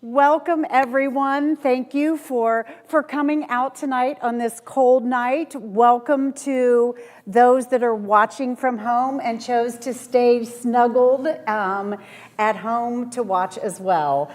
Welcome, everyone. Thank you for coming out tonight on this cold night. Welcome to those that are watching from home and chose to stay snuggled at home to watch as well.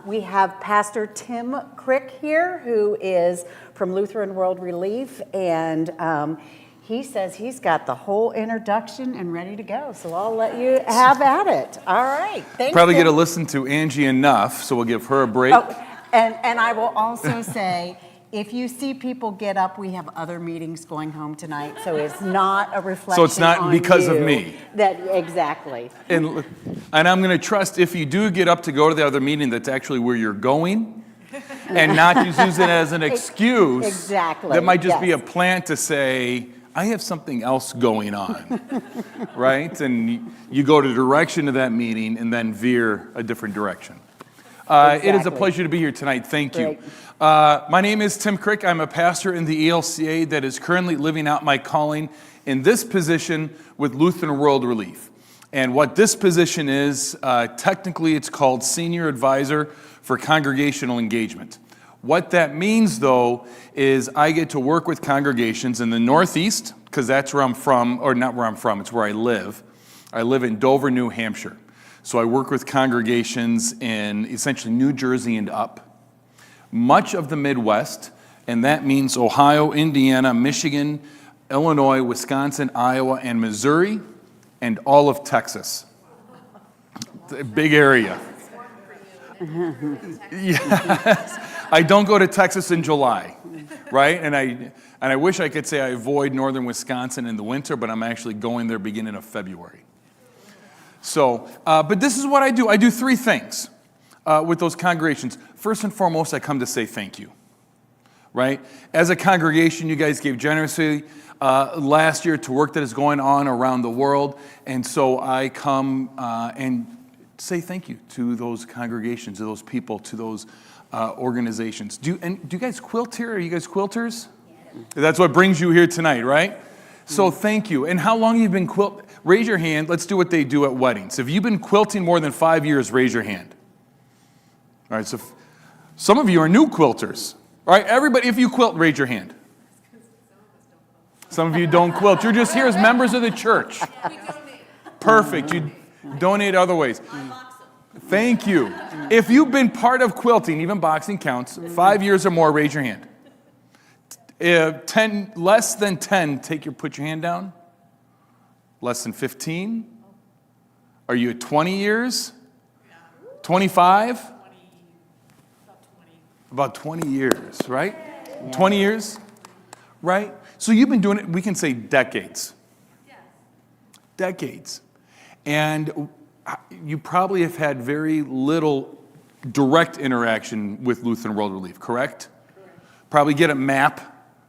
We have Pastor Tim Krick here, who is from Lutheran World Relief, and he says he's got the whole introduction and ready to go, so I'll let you have at it. All right, thank you. Probably get to listen to Angie enough, so we'll give her a break. Oh, and I will also say, if you see people get up, we have other meetings going home tonight, so it's not a reflection on So it's not because of me. Exactly. And I'm going to trust if you do get up to go to the other meeting, that's actually where you're going, and not just use it as an excuse. Exactly. That might just be a plant to say, I have something else going on, right? And you go to the direction of that meeting and then veer a different direction. It is a pleasure to be here tonight. Thank you. My name is Tim Krick. I'm a pastor in the ELCA that is currently living out my calling in this position with Lutheran World Relief. And what this position is, technically it's called Senior Advisor for Congregational Engagement. What that means, though, is I get to work with congregations in the Northeast, because that's where I'm from, or not where I'm from, it's where I live. I live in Dover, New Hampshire. So I work with congregations in essentially New Jersey and up. Much of the Midwest, and that means Ohio, Indiana, Michigan, Illinois, Wisconsin, Iowa, and Missouri, and all of Texas. It's a big area. Yes. I don't go to Texas in July, right? And I wish I could say I avoid northern Wisconsin in the winter, but I'm actually going there beginning of February. So, but this is what I do. I do three things with those congregations. First and foremost, I come to say thank you, right? As a congregation, you guys gave generously last year to work that is going on around the world, and so I come and say thank you to those congregations, to those people, to those organizations. Do you guys quilt here? Are you guys quilters? Yeah. That's what brings you here tonight, right? So thank you. And how long have you been quilting? Raise your hand. Let's do what they do at weddings. If you've been quilting more than 5 years, raise your hand. All right, so some of you are new quilters. All right, everybody, if you quilt, raise your hand. Some of you don't quilt. You're just here as members of the church. Perfect. You donate other ways. Thank you. If you've been part of quilting, even boxing counts, 5 years or more, raise your hand. 10, less than 10, put your hand down. Less than 15? Are you at 20 years? 25? About 20 years, right? 20 years, right? So you've been doing it, we can say decades. Decades. And you probably have had very little direct interaction with Lutheran World Relief, correct? Probably get a map,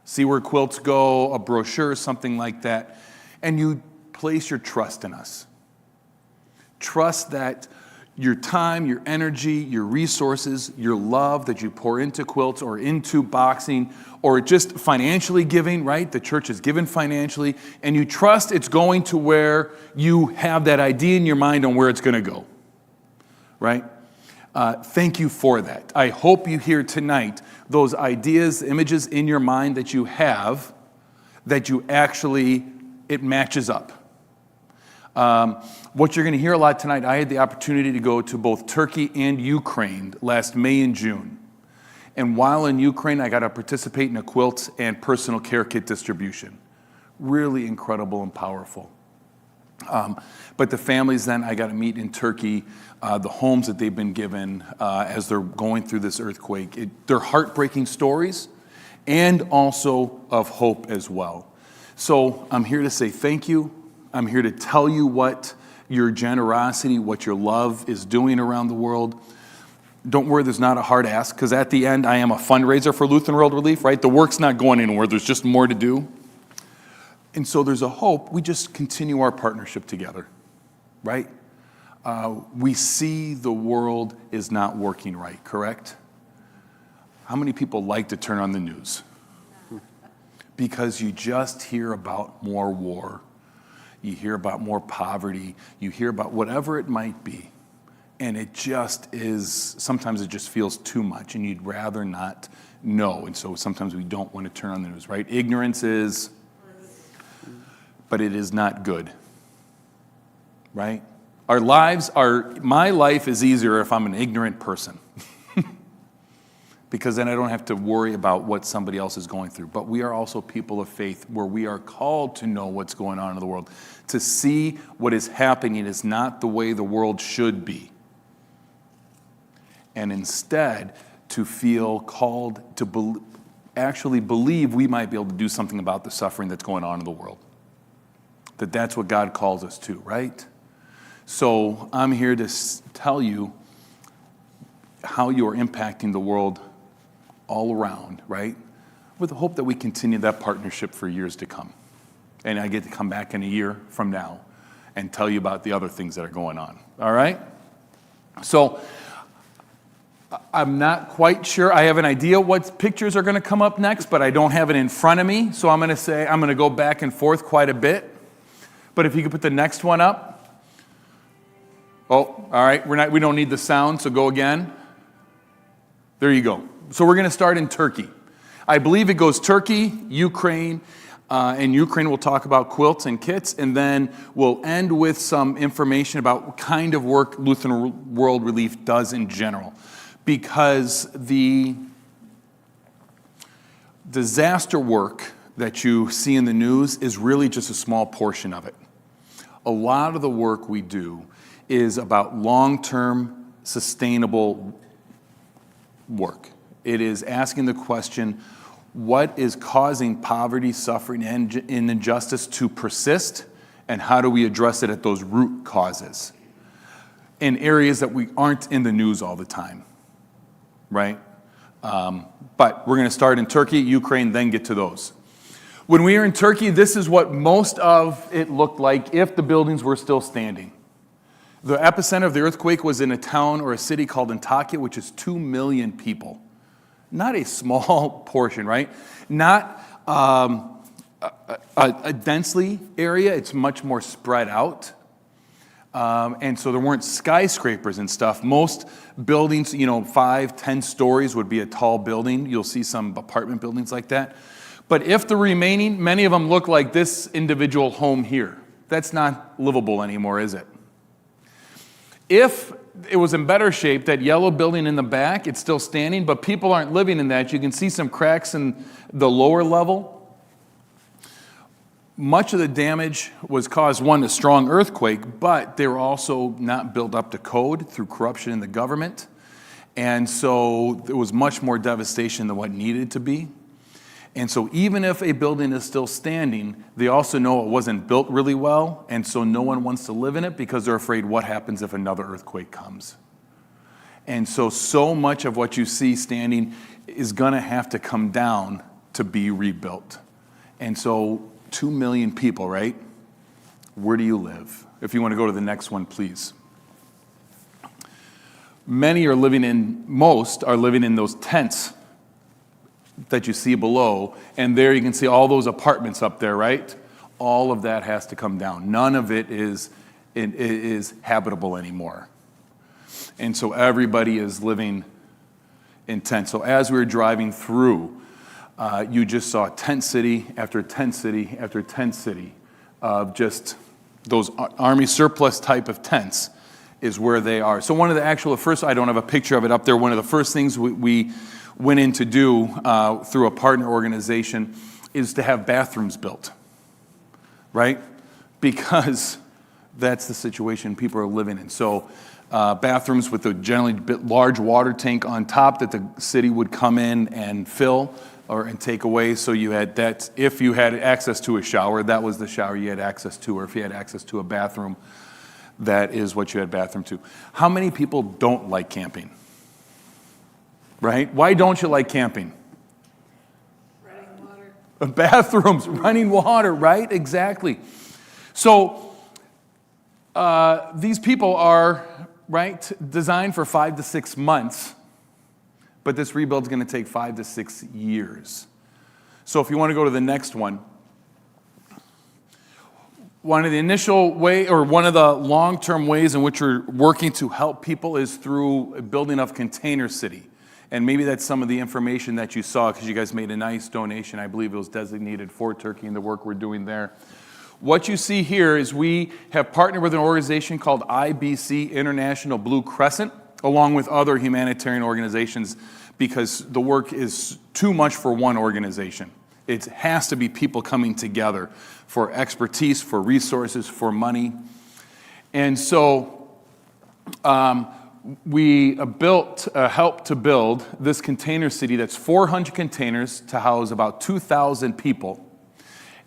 see where quilts go, a brochure, something like that, and you place your trust in us. Trust that your time, your energy, your resources, your love that you pour into quilts or into boxing or just financially giving, right? The church is given financially, and you trust it's going to where you have that idea in your mind on where it's going to go, right? Thank you for that. I hope you hear tonight those ideas, images in your mind that you have, that you actually, it matches up. What you're going to hear a lot tonight, I had the opportunity to go to both Turkey and Ukraine last May and June. And while in Ukraine, I got to participate in a quilt and personal care kit distribution. Really incredible and powerful. But the families then I got to meet in Turkey, the homes that they've been given as they're going through this earthquake. They're heartbreaking stories and also of hope as well. So I'm here to say thank you. I'm here to tell you what your generosity, what your love is doing around the world. Don't worry, there's not a hard ask, because at the end, I am a fundraiser for Lutheran World Relief, right? The work's not going anywhere. There's just more to do. And so there's a hope. We just continue our partnership together, right? We see the world is not working right, correct? How many people like to turn on the news? Because you just hear about more war. You hear about more poverty. You hear about whatever it might be. And it just is, sometimes it just feels too much, and you'd rather not know. And so sometimes we don't want to turn on the news, right? Ignorance is, but it is not good, right? My life is easier if I'm an ignorant person. Because then I don't have to worry about what somebody else is going through. But we are also people of faith where we are called to know what's going on in the world. To see what is happening is not the way the world should be. And instead, to feel called to actually believe we might be able to do something about the suffering that's going on in the world. That's what God calls us to, right? So I'm here to tell you how you are impacting the world all around, right? With the hope that we continue that partnership for years to come. And I get to come back in a year from now and tell you about the other things that are going on, all right? So I'm not quite sure. I have an idea what pictures are going to come up next, but I don't have it in front of me. So I'm going to go back and forth quite a bit. But if you could put the next one up. Oh, all right. We don't need the sound, so go again. There you go. So we're going to start in Turkey. I believe it goes Turkey, Ukraine, and Ukraine we'll talk about quilts and kits, and then we'll end with some information about what kind of work Lutheran World Relief does in general. Because the disaster work that you see in the news is really just a small portion of it. A lot of the work we do is about long-term, sustainable work. It is asking the question, what is causing poverty, suffering, and injustice to persist, and how do we address it at those root causes in areas that we aren't in the news all the time, right? But we're going to start in Turkey, Ukraine, then get to those. When we were in Turkey, this is what most of it looked like if the buildings were still standing. The epicenter of the earthquake was in a town or a city called Antakya, which is 2 million people. Not a small portion, right? Not a densely area. It's much more spread out. And so there weren't skyscrapers and stuff. Most buildings, 5, 10 stories would be a tall building. You'll see some apartment buildings like that. But if the remaining, many of them look like this individual home here. That's not livable anymore, is it? If it was in better shape, that yellow building in the back, it's still standing, but people aren't living in that. You can see some cracks in the lower level. Much of the damage was caused, one, a strong earthquake, but they were also not built up to code through corruption in the government. And so there was much more devastation than what needed to be. And so even if a building is still standing, they also know it wasn't built really well, and so no one wants to live in it because they're afraid what happens if another earthquake comes. And so much of what you see standing is going to have to come down to be rebuilt. And so 2 million people, right? Where do you live? If you want to go to the next one, please. Most are living in those tents that you see below, and there you can see all those apartments up there, right? All of that has to come down. None of it is habitable anymore. And so everybody is living in tents. So as we were driving through, you just saw tent city after tent city after tent city of just those army surplus type of tents is where they are. So one of the first, I don't have a picture of it up there, one of the first things we went in to do through a partner organization is to have bathrooms built, right? Because that's the situation people are living in. So bathrooms with a generally large water tank on top that the city would come in and fill and take away. So you had that. If you had access to a shower, that was the shower you had access to. Or if you had access to a bathroom, that is what you had bathroom to. How many people don't like camping? Right? Why don't you like camping? Running water. Bathrooms, running water, right? Exactly. So these people are, right, designed for 5 to 6 months, but this rebuild is going to take 5 to 6 years. So if you want to go to the next one, one of the initial way, or one of the long-term ways in which we're working to help people is through building of Container City. And maybe that's some of the information that you saw, because you guys made a nice donation. I believe it was designated for Turkey and the work we're doing there. What you see here is we have partnered with an organization called IBC, International Blue Crescent, along with other humanitarian organizations, because the work is too much for one organization. It has to be people coming together for expertise, for resources, for money. And so we helped to build this container city that's 400 containers to house about 2,000 people.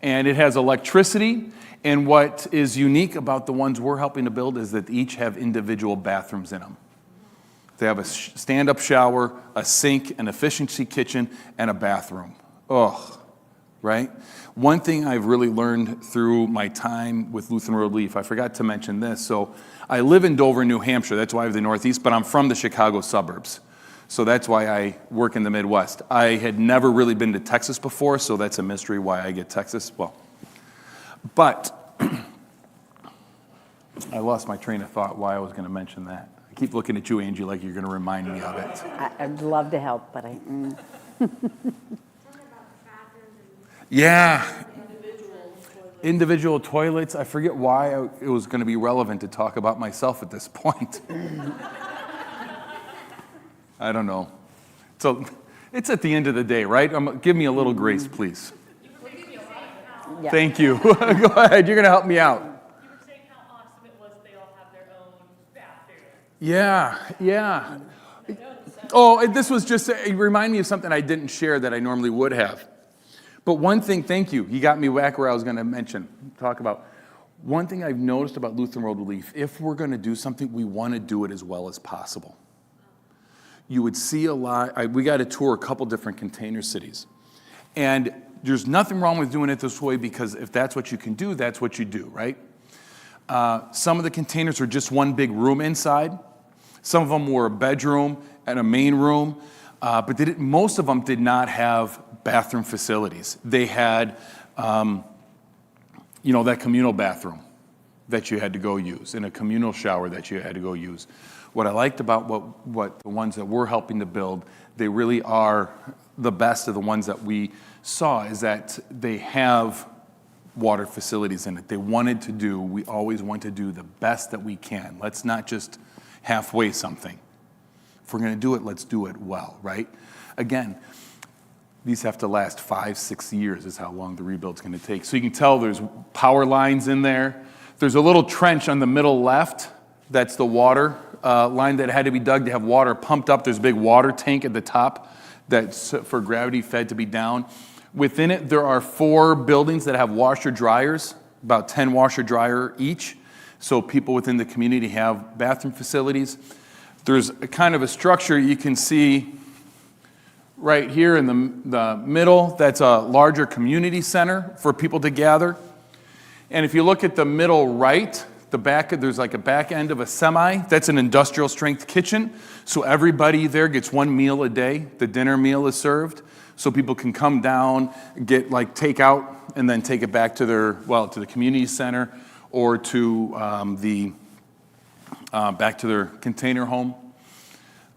And it has electricity, and what is unique about the ones we're helping to build is that each have individual bathrooms in them. They have a stand-up shower, a sink, an efficiency kitchen, and a bathroom. Ugh, right? One thing I've really learned through my time with Lutheran Relief, I forgot to mention this. So I live in Dover, New Hampshire. That's why I have the Northeast, but I'm from the Chicago suburbs. So that's why I work in the Midwest. I had never really been to Texas before, so that's a mystery why I get Texas. Well, but I lost my train of thought why I was going to mention that. I keep looking at you, Angie, like you're going to remind me of it. I'd love to help, but Yeah. Individual toilets. I forget why it was going to be relevant to talk about myself at this point. I don't know. So it's at the end of the day, right? Give me a little grace, please. yeah. Thank you. Go ahead. You're going to help me out. You were saying how awesome it was they all have their own bathroom. Yeah. Oh, this was just, it reminded me of something I didn't share that I normally would have. But one thing, thank you. You got me back where I was going to talk about. One thing I've noticed about Lutheran World Relief, if we're going to do something, we want to do it as well as possible. You would see a lot. We got to tour a couple different container cities. And there's nothing wrong with doing it this way, because if that's what you can do, that's what you do, right? Some of the containers are just one big room inside. Some of them were a bedroom and a main room. But most of them did not have bathroom facilities. They had, that communal bathroom that you had to go use, and a communal shower that you had to go use. What I liked about what the ones that we're helping to build, they really are the best of the ones that we saw, is that they have water facilities in it. We always want to do the best that we can. Let's not just halfway something. If we're going to do it, let's do it well, right? Again, these have to last 5-6 years is how long the rebuild's going to take. So you can tell there's power lines in there. There's a little trench on the middle left. That's the water line that had to be dug to have water pumped up. There's a big water tank at the top that's for gravity fed to be down. Within it, there are 4 buildings that have washer dryers, about 10 washer dryer each. So people within the community have bathroom facilities. There's a kind of a structure you can see right here in the middle. That's a larger community center for people to gather. And if you look at the middle right, there's like a back end of a semi. That's an industrial strength kitchen. So everybody there gets 1 meal a day. The dinner meal is served. So people can come down, get like takeout, and then take it back to to the community center, or to back to their container home.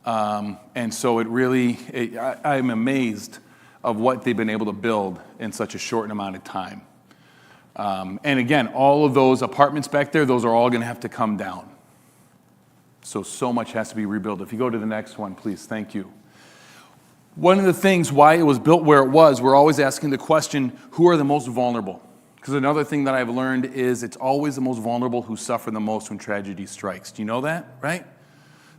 And so I'm amazed of what they've been able to build in such a short amount of time. And again, all of those apartments back there, those are all going to have to come down. So much has to be rebuilt. If you go to the next one, please, thank you. One of the things why it was built where it was, we're always asking the question, who are the most vulnerable? Because another thing that I've learned is it's always the most vulnerable who suffer the most when tragedy strikes. Do you know that, right?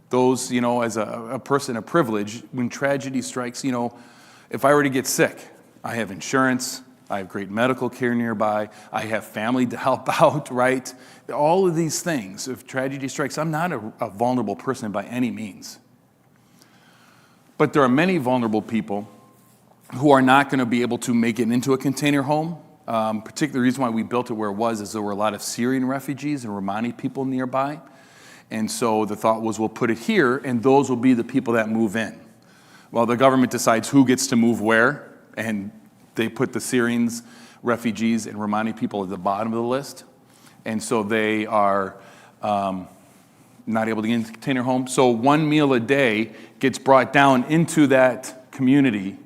Those, as a person of privilege, when tragedy strikes, if I were to get sick, I have insurance, I have great medical care nearby, I have family to help out, right? All of these things, if tragedy strikes, I'm not a vulnerable person by any means. But there are many vulnerable people who are not going to be able to make it into a container home. Particularly the reason why we built it where it was is there were a lot of Syrian refugees and Romani people nearby. And so the thought was, we'll put it here, and those will be the people that move in. Well, the government decides who gets to move where, and they put the Syrians, refugees, and Romani people at the bottom of the list. And so they are not able to get into the container home. So one meal a day gets brought down into that community.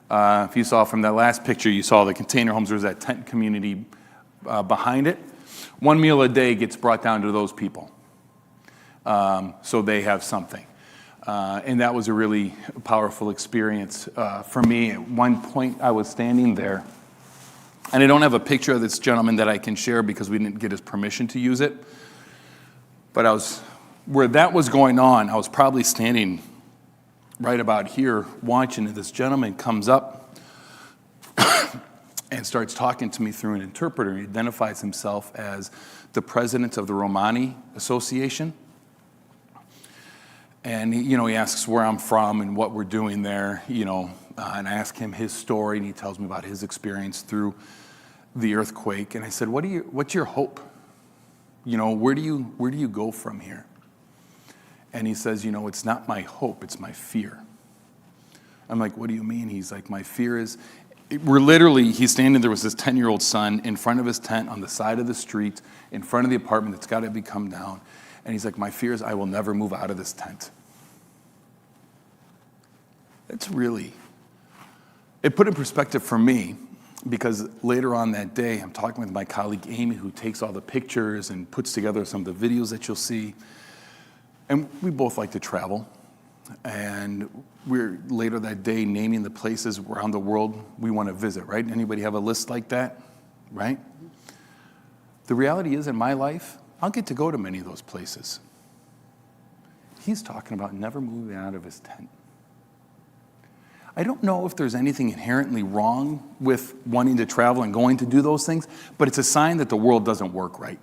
If you saw from that last picture, you saw the container homes. There's that tent community behind it. One meal a day gets brought down to those people. So they have something. And that was a really powerful experience for me. At one point, I was standing there, and I don't have a picture of this gentleman that I can share because we didn't get his permission to use it. But where that was going on, I was probably standing right about here watching, and this gentleman comes up and starts talking to me through an interpreter. He identifies himself as the president of the Romani Association. And he asks where I'm from and what we're doing there, and I ask him his story, and he tells me about his experience through the earthquake. And I said, what's your hope? Where do you go from here? And he says, it's not my hope, it's my fear. I'm like, what do you mean? He's like, my fear is, he's standing there with his 10-year-old son in front of his tent on the side of the street, in front of the apartment that's got to be come down. And he's like, my fear is I will never move out of this tent. It put in perspective for me, because later on that day, I'm talking with my colleague Amy, who takes all the pictures and puts together some of the videos that you'll see. And we both like to travel. And we're later that day naming the places around the world we want to visit, right? Anybody have a list like that, right? The reality is, in my life, I'll get to go to many of those places. He's talking about never moving out of his tent. I don't know if there's anything inherently wrong with wanting to travel and going to do those things, but it's a sign that the world doesn't work right.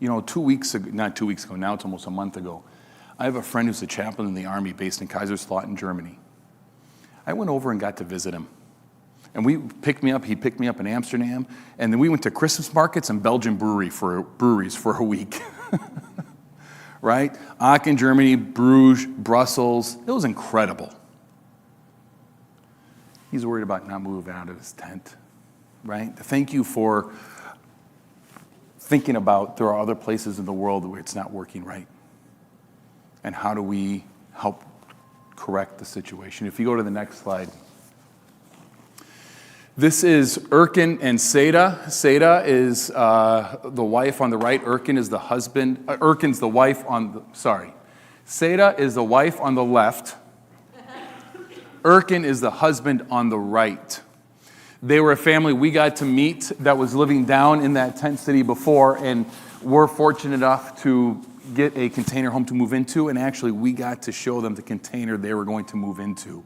2 weeks ago, not 2 weeks ago, now it's almost a month ago, I have a friend who's a chaplain in the army based in Kaiserslautern, Germany. I went over and got to visit him. And he picked me up in Amsterdam, and then we went to Christmas markets and Belgian breweries for a week. Right? Aachen, Germany, Bruges, Brussels. It was incredible. He's worried about not moving out of his tent, right? Thank you for thinking about there are other places in the world where it's not working right. And how do we help correct the situation? If you go to the next slide. This is Erkin and Seda. Seda is the wife on the right. Erkin is the husband. Erkin's the wife on the, sorry. Seda is the wife on the left. Erkin is the husband on the right. They were a family we got to meet that was living down in that tent city before, and we're fortunate enough to get a container home to move into, and actually we got to show them the container they were going to move into.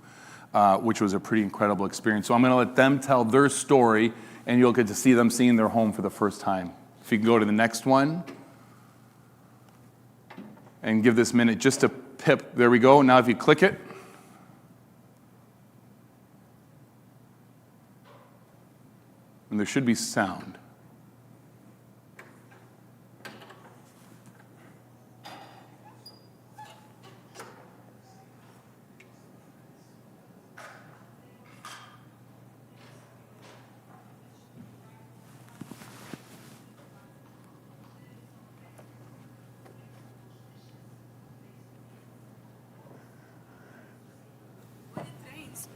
Which was a pretty incredible experience. So I'm going to let them tell their story, and you'll get to see them seeing their home for the first time. If you can go to the next one. And give this minute just a pip. There we go. Now if you click it. And there should be sound.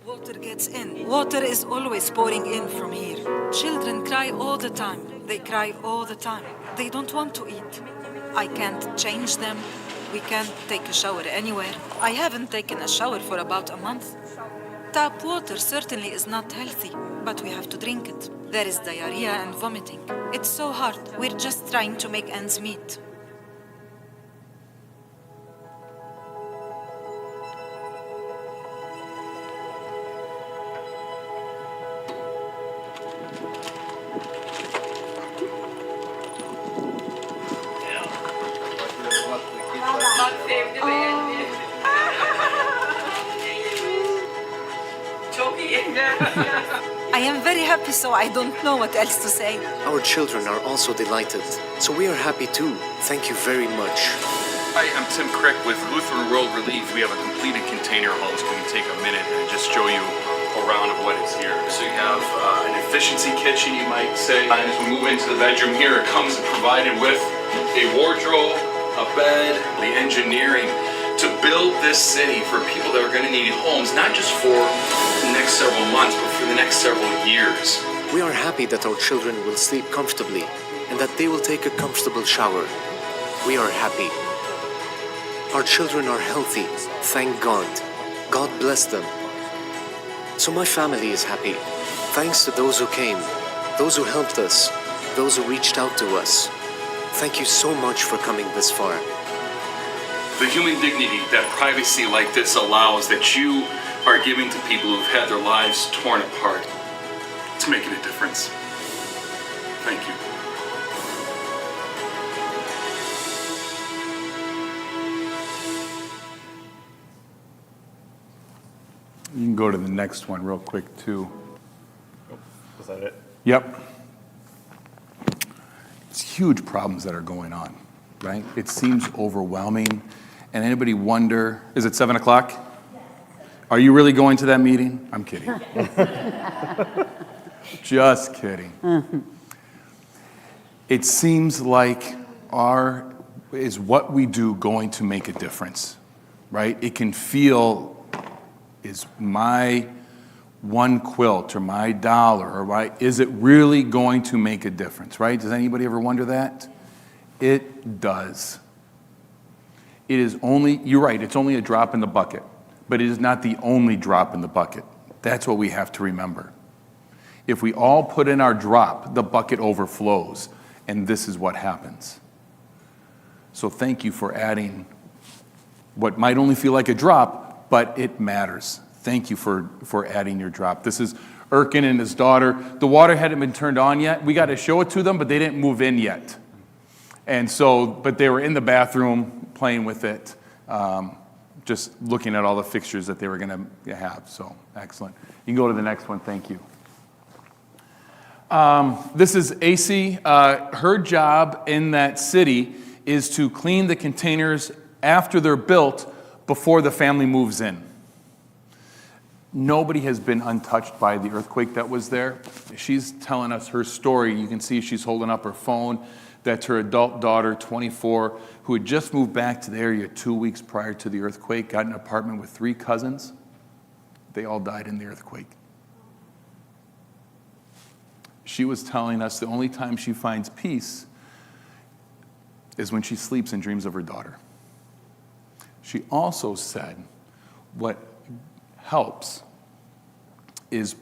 Water gets in. Water is always pouring in from here. Children cry all the time. They cry all the time. They don't want to eat. I can't change them. We can't take a shower anywhere. I haven't taken a shower for about a month. Tap water certainly is not healthy, but we have to drink it. There is diarrhea and vomiting. It's so hard. We're just trying to make ends meet. I am very happy, so I don't know what else to say. Our children are also delighted, so we are happy too. Thank you very much. Hi, I'm Tim Krick with Lutheran World Relief. We have a completed container home. Can we take a minute and just show you around of what is here? So you have an efficiency kitchen, you might say. And as we move into the bedroom here, it comes provided with a wardrobe, a bed, the engineering to build this city for people that are going to need homes, not just for the next several months, but for the next several years. We are happy that our children will sleep comfortably and that they will take a comfortable shower. We are happy. Our children are healthy, thank God. God bless them. So my family is happy. Thanks to those who came, those who helped us, those who reached out to us. Thank you so much for coming this far. The human dignity that privacy like this allows, that you are giving to people who've had their lives torn apart, it's making a difference. Thank you. You can go to the next one real quick, too. Was that it? Yep. It's huge problems that are going on, right? It seems overwhelming. And anybody wonder, is it 7 o'clock? Are you really going to that meeting? I'm kidding. Just kidding. It seems like is what we do going to make a difference, right? It can feel, is my one quilt or my dollar, or is it really going to make a difference, right? Does anybody ever wonder that? It does. It is only, you're right, it's only a drop in the bucket, but it is not the only drop in the bucket. That's what we have to remember. If we all put in our drop, the bucket overflows, and this is what happens. So thank you for adding what might only feel like a drop, but it matters. Thank you for adding your drop. This is Erkin and his daughter. The water hadn't been turned on yet. We got to show it to them, but they didn't move in yet. And so, but they were in the bathroom playing with it, just looking at all the fixtures that they were going to have. So, excellent. You can go to the next one. Thank you. This is AC. Her job in that city is to clean the containers after they're built before the family moves in. Nobody has been untouched by the earthquake that was there. She's telling us her story. You can see she's holding up her phone. That's her adult daughter, 24, who had just moved back to the area 2 weeks prior to the earthquake, got an apartment with 3 cousins. They all died in the earthquake. She was telling us the only time she finds peace is when she sleeps and dreams of her daughter. She also said what helps is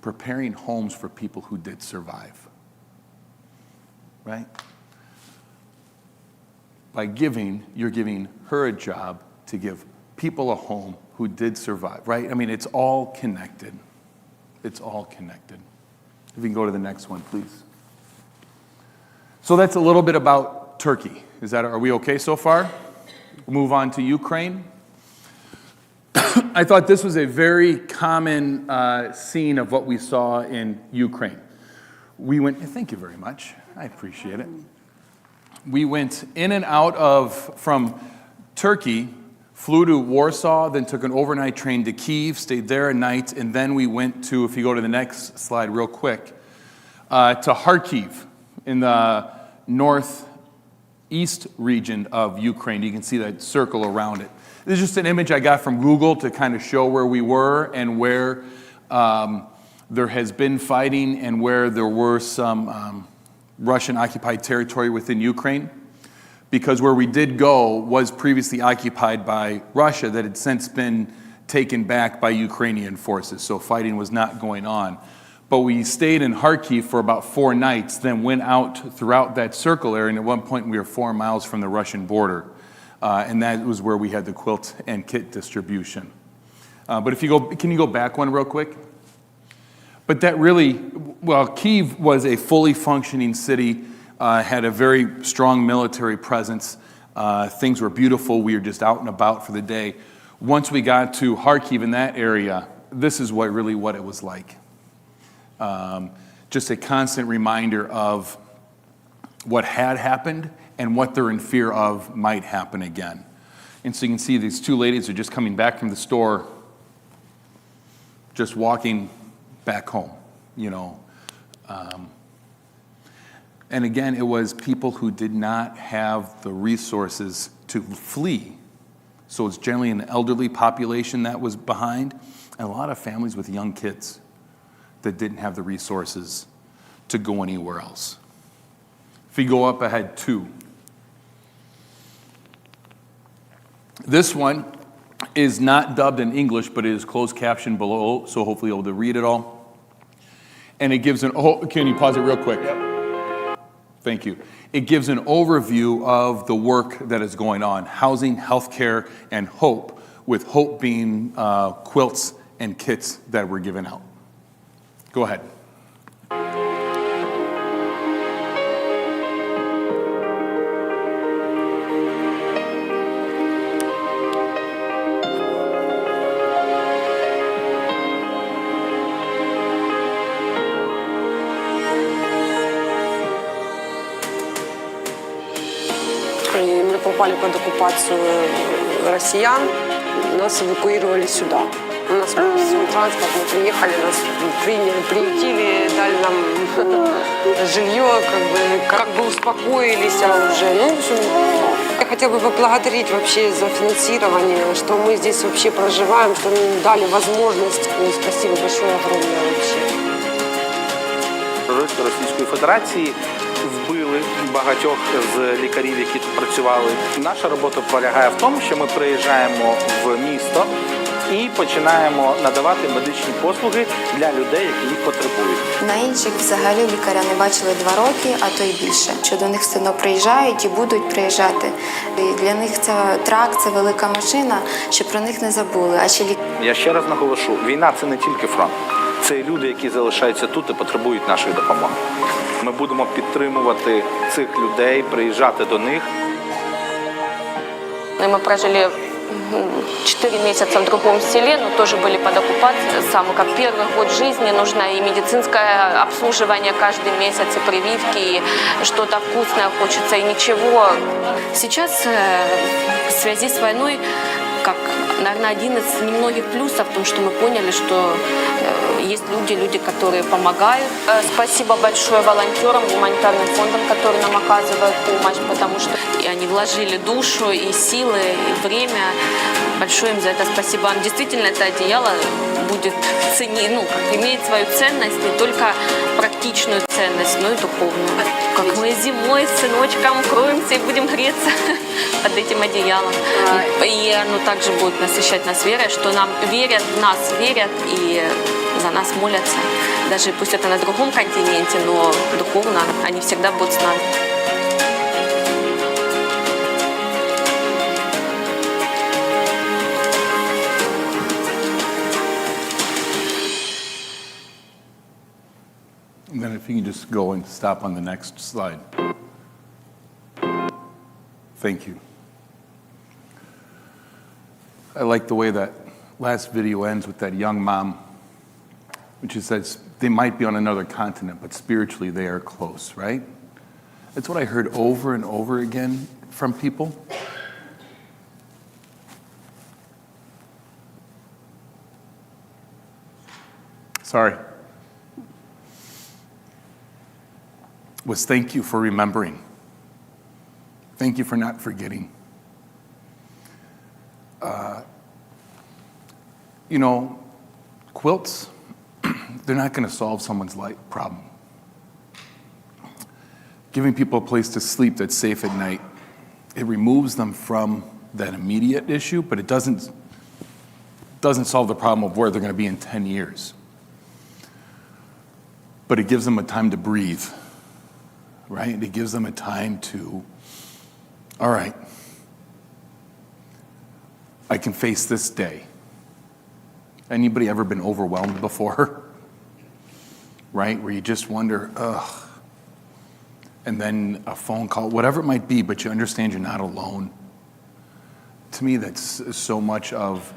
preparing homes for people who did survive, right? By giving, you're giving her a job to give people a home who did survive, right? I mean, it's all connected. It's all connected. If you can go to the next one, please. So that's a little bit about Turkey. Are we okay so far? We'll move on to Ukraine. I thought this was a very common scene of what we saw in Ukraine. We went, thank you very much. I appreciate it. We went in and out from Turkey, flew to Warsaw, then took an overnight train to Kyiv, stayed there a night, and then we went to, if you go to the next slide real quick, to Kharkiv in the northeast region of Ukraine. You can see that circle around it. This is just an image I got from Google to kind of show where we were and where there has been fighting and where there were some Russian-occupied territory within Ukraine. Because where we did go was previously occupied by Russia that had since been taken back by Ukrainian forces. So fighting was not going on. But we stayed in Kharkiv for about 4 nights, then went out throughout that circle area, and at one point we were 4 miles from the Russian border. And that was where we had the quilt and kit distribution. But if you go, can you go back one real quick? But that really, well, Kyiv was a fully functioning city, had a very strong military presence. Things were beautiful. We were just out and about for the day. Once we got to Kharkiv in that area, this is what it was like. Just a constant reminder of what had happened and what they're in fear of might happen again. And so you can see these 2 ladies are just coming back from the store, just walking back home, And again, it was people who did not have the resources to flee. So it's generally an elderly population that was behind, and a lot of families with young kids that didn't have the resources to go anywhere else. If you go up ahead 2. This one is not dubbed in English, but it is closed captioned below, so hopefully you'll be able to read it all. And it gives can you pause it real quick? Yep. Thank you. It gives an overview of the work that is going on, housing, healthcare, and hope, with hope being quilts and kits that were given out. Go ahead. И мы попали под оккупацию россиян, нас эвакуировали сюда. У нас был свой транспорт, мы приехали, нас приняли, приютили, дали нам жилье, как бы успокоились уже. Ну, в общем, я хотела бы поблагодарить вообще за финансирование, что мы здесь вообще проживаем, что нам дали возможность. Ну, спасибо большое, огромное вообще. Терористи Російської Федерації вбили багатьох з лікарів, які тут працювали. Наша робота полягає в тому, що ми приїжджаємо в місто і починаємо надавати медичні послуги для людей, які їх потребують. На інших взагалі лікаря не бачили 2 роки, а то й більше. Що до них все одно приїжджають і будуть приїжджати. І для них це трак, це велика машина, щоб про них не забули. Я ще раз наголошу, війна – це не тільки фронт. Це люди, які залишаються тут і потребують нашої допомоги. Ми будемо підтримувати цих людей, приїжджати до них. Мы прожили 4 месяца в другом селе, но тоже были под оккупацией. Самый как первый год жизни нужно и медицинское обслуживание каждый месяц, и прививки, и что-то вкусное хочется, и ничего. Сейчас в связи с войной, как, наверное, один из немногих плюсов в том, что мы поняли, что есть люди, которые помогают. Спасибо большое волонтерам, гуманитарным фондам, которые нам оказывают помощь, потому что и они вложили душу, и силы, и время. Большое им за это спасибо. Действительно, это одеяло будет имеет свою ценность, не только практичную ценность, но и духовную. Как мы зимой с сыночком кроемся и будем греться под этим одеялом. И оно также будет насыщать нас верой, что нам верят, в нас верят и за нас молятся. Даже пусть это на другом континенте, но духовно они всегда будут с нами. And then if you can just go and stop on the next slide. Thank you. I like the way that last video ends with that young mom, when she says they might be on another continent, but spiritually they are close, right? That's what I heard over and over again from people. Sorry. Was thank you for remembering. Thank you for not forgetting. Quilts, they're not going to solve someone's life problem. Giving people a place to sleep that's safe at night, it removes them from that immediate issue, but it doesn't solve the problem of where they're going to be in 10 years. But it gives them a time to breathe, right? It gives them a time to, all right, I can face this day. Anybody ever been overwhelmed before? Right? Where you just wonder, ugh. And then a phone call, whatever it might be, but you understand you're not alone. To me, that's so much of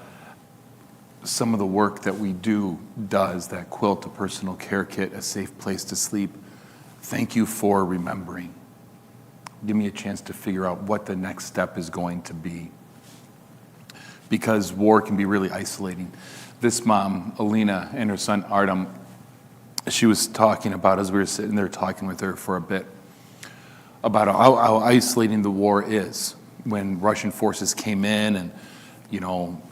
some of the work that we does, that quilt, a personal care kit, a safe place to sleep. Thank you for remembering. Give me a chance to figure out what the next step is going to be. Because war can be really isolating. This mom, Alina, and her son, Artem, she was talking about, as we were sitting there talking with her for a bit, about how isolating the war is. When Russian forces came in and,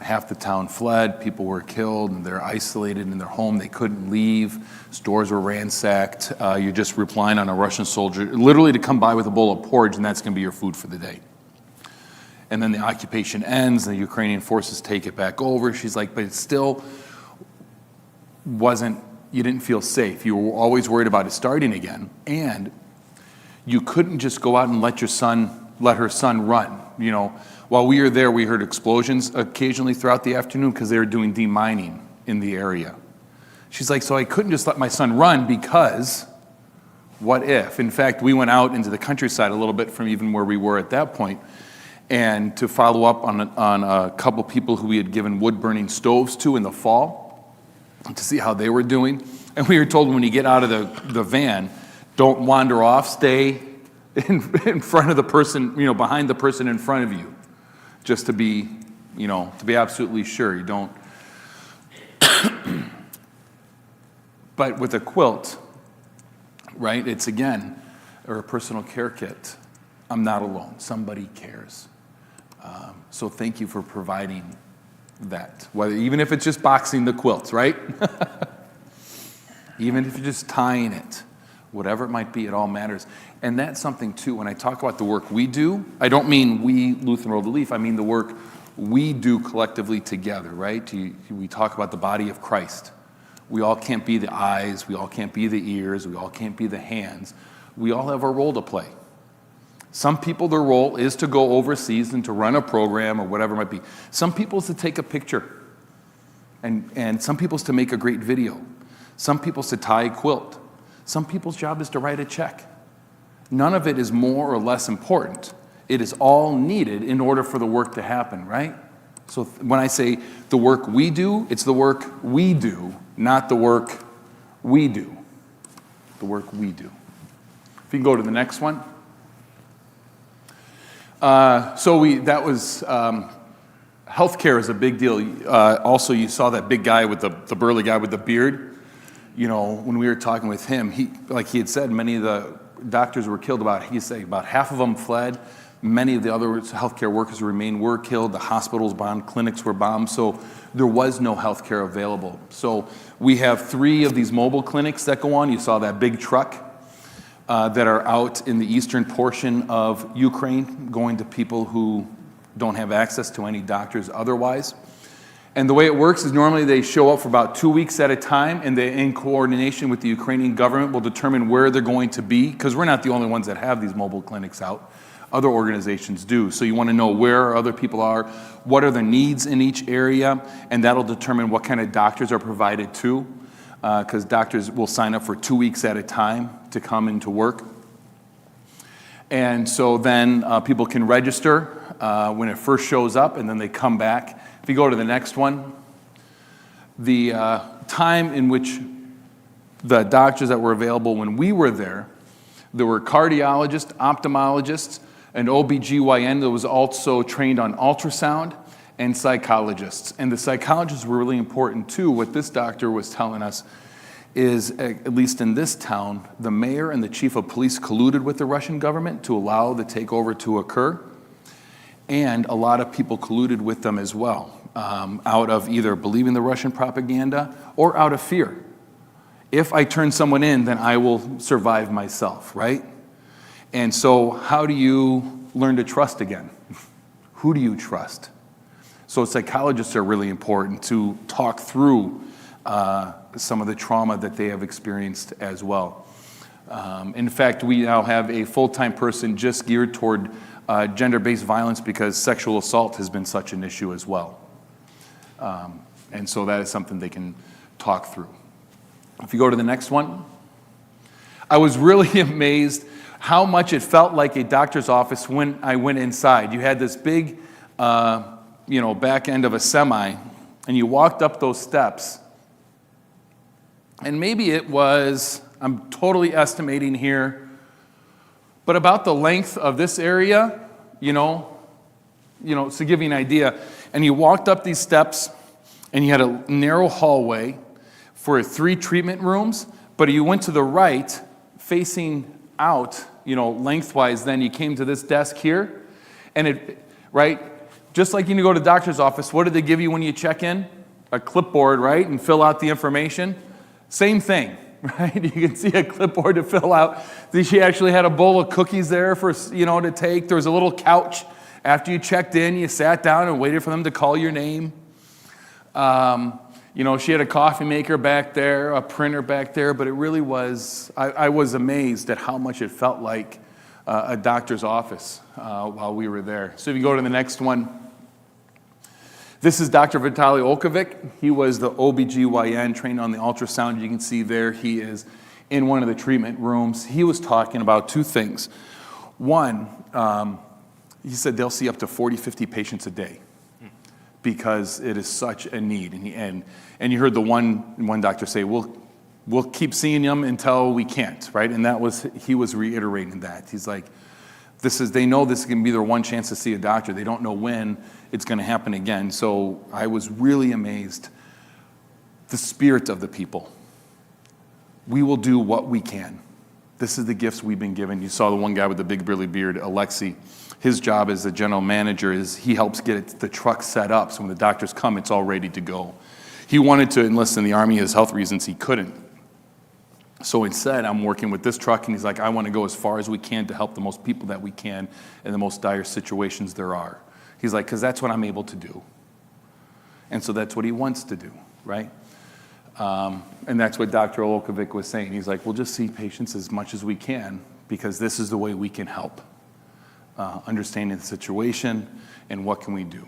half the town fled, people were killed, and they're isolated in their home. They couldn't leave. Stores were ransacked. You're just relying on a Russian soldier, literally to come by with a bowl of porridge, and that's going to be your food for the day. And then the occupation ends, and the Ukrainian forces take it back over. She's like, but it still wasn't, you didn't feel safe. You were always worried about it starting again. And you couldn't just go out and let her son run. While we were there, we heard explosions occasionally throughout the afternoon because they were doing demining in the area. She's like, so I couldn't just let my son run because what if? In fact, we went out into the countryside a little bit from even where we were at that point, and to follow up on a couple people who we had given wood-burning stoves to in the fall to see how they were doing. And we were told, when you get out of the van, don't wander off, stay in front of the person, behind the person in front of you, just to be absolutely sure you don't. But with a quilt, right, it's again, or a personal care kit, I'm not alone. Somebody cares. So thank you for providing that. Even if it's just boxing the quilts, right? Even if you're just tying it, whatever it might be, it all matters. And that's something too, when I talk about the work we do, I don't mean we, Lutheran World Relief, I mean the work we do collectively together, right? We talk about the body of Christ. We all can't be the eyes, we all can't be the ears, we all can't be the hands. We all have a role to play. Some people, their role is to go overseas and to run a program or whatever it might be. Some people is to take a picture. And some people's to make a great video. Some people's to tie a quilt. Some people's job is to write a check. None of it is more or less important. It is all needed in order for the work to happen, right? So when I say the work we do, it's the work we do, not the work we do. The work we do. If you can go to the next one. Healthcare is a big deal. Also, you saw that big guy with the burly guy with the beard. When we were talking with him, he had said, many of the doctors were killed. About half of them fled. Many of the other healthcare workers who remained were killed. The hospitals bombed, clinics were bombed, so there was no healthcare available. So we have 3 of these mobile clinics that go on. You saw that big truck. That are out in the eastern portion of Ukraine, going to people who don't have access to any doctors otherwise. And the way it works is normally they show up for about 2 weeks at a time, and they, in coordination with the Ukrainian government, will determine where they're going to be, because we're not the only ones that have these mobile clinics out. Other organizations do. So you want to know where other people are, what are the needs in each area, and that'll determine what kind of doctors are provided too. Because doctors will sign up for 2 weeks at a time to come into work. And so then people can register when it first shows up, and then they come back. If you go to the next one, the time in which the doctors that were available when we were there were cardiologists, ophthalmologists, an OBGYN that was also trained on ultrasound, and psychologists. And the psychologists were really important too. What this doctor was telling us is, at least in this town, the mayor and the chief of police colluded with the Russian government to allow the takeover to occur. And a lot of people colluded with them as well, out of either believing the Russian propaganda or out of fear. If I turn someone in, then I will survive myself, right? And so how do you learn to trust again? Who do you trust? So psychologists are really important to talk through some of the trauma that they have experienced as well. In fact, we now have a full-time person just geared toward gender-based violence because sexual assault has been such an issue as well. And so that is something they can talk through. If you go to the next one, I was really amazed how much it felt like a doctor's office when I went inside. You had this big back end of a semi, and you walked up those steps, and maybe it was, I'm totally estimating here, but about the length of this area, to give you an idea, and you walked up these steps, and you had a narrow hallway for 3 treatment rooms, But you went to the right, facing out, lengthwise, then you came to this desk here, and right? Just like you go to the doctor's office, what do they give you when you check in? A clipboard, right? And fill out the information. Same thing, right? You can see a clipboard to fill out. She actually had a bowl of cookies there for, to take. There was a little couch. After you checked in, you sat down and waited for them to call your name. She had a coffee maker back there, a printer back there, but it really was, I was amazed at how much it felt like a doctor's office while we were there. So if you go to the next one, this is Dr. Vitaly Olkovic. He was the OBGYN trained on the ultrasound. You can see there he is in one of the treatment rooms. He was talking about two things. One, he said they'll see up to 40, 50 patients a day because it is such a need. And you heard the one doctor say, we'll keep seeing them until we can't, right? And he was reiterating that. He's like, they know this is going to be their one chance to see a doctor. They don't know when it's going to happen again. So I was really amazed. The spirit of the people. We will do what we can. This is the gifts we've been given. You saw the one guy with the big burly beard, Alexei. His job as the general manager is he helps get the truck set up so when the doctors come, it's all ready to go. He wanted to enlist in the Army. His health reasons, he couldn't. So instead, I'm working with this truck, and he's like, I want to go as far as we can to help the most people that we can in the most dire situations there are. He's like, because that's what I'm able to do. And so that's what he wants to do, right? And that's what Dr. Olkovic was saying. He's like, we'll just see patients as much as we can because this is the way we can help. Understanding the situation and what can we do.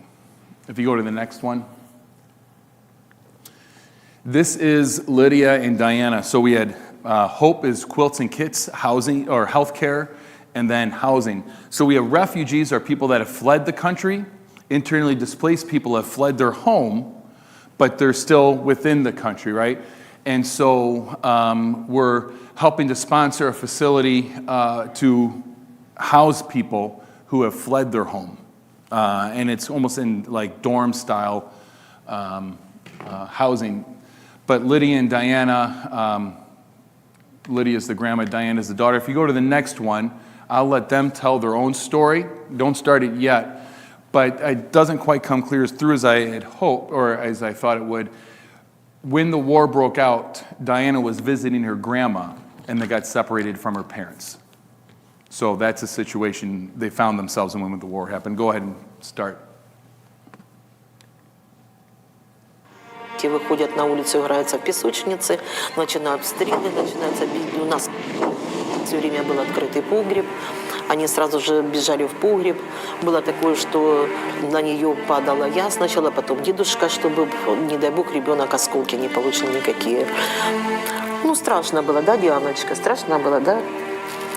If you go to the next one. This is Lydia and Diana. So we had Hope is quilts and kits, housing or healthcare, and then housing. So we have refugees, or people that have fled the country. Internally displaced people have fled their home, but they're still within the country, right? And so we're helping to sponsor a facility to house people who have fled their home. And it's almost in like dorm style housing. But Lydia and Diana, Lydia's the grandma, Diana's the daughter. If you go to the next one, I'll let them tell their own story. Don't start it yet. But it doesn't quite come clear through as I had hoped, or as I thought it would. When the war broke out, Diana was visiting her grandma, and they got separated from her parents. So that's a situation they found themselves in when the war happened. Go ahead and start. Те выходят на улицу, играются в песочнице, начинают обстрелы, начинаются бить. У нас все время был открытый погреб. Они сразу же бежали в погреб. Было такое, что на нее падала я сначала, потом дедушка, чтобы, не дай бог, ребенок осколки не получил никакие. Ну, страшно было, да, Дианочка? Страшно было, да?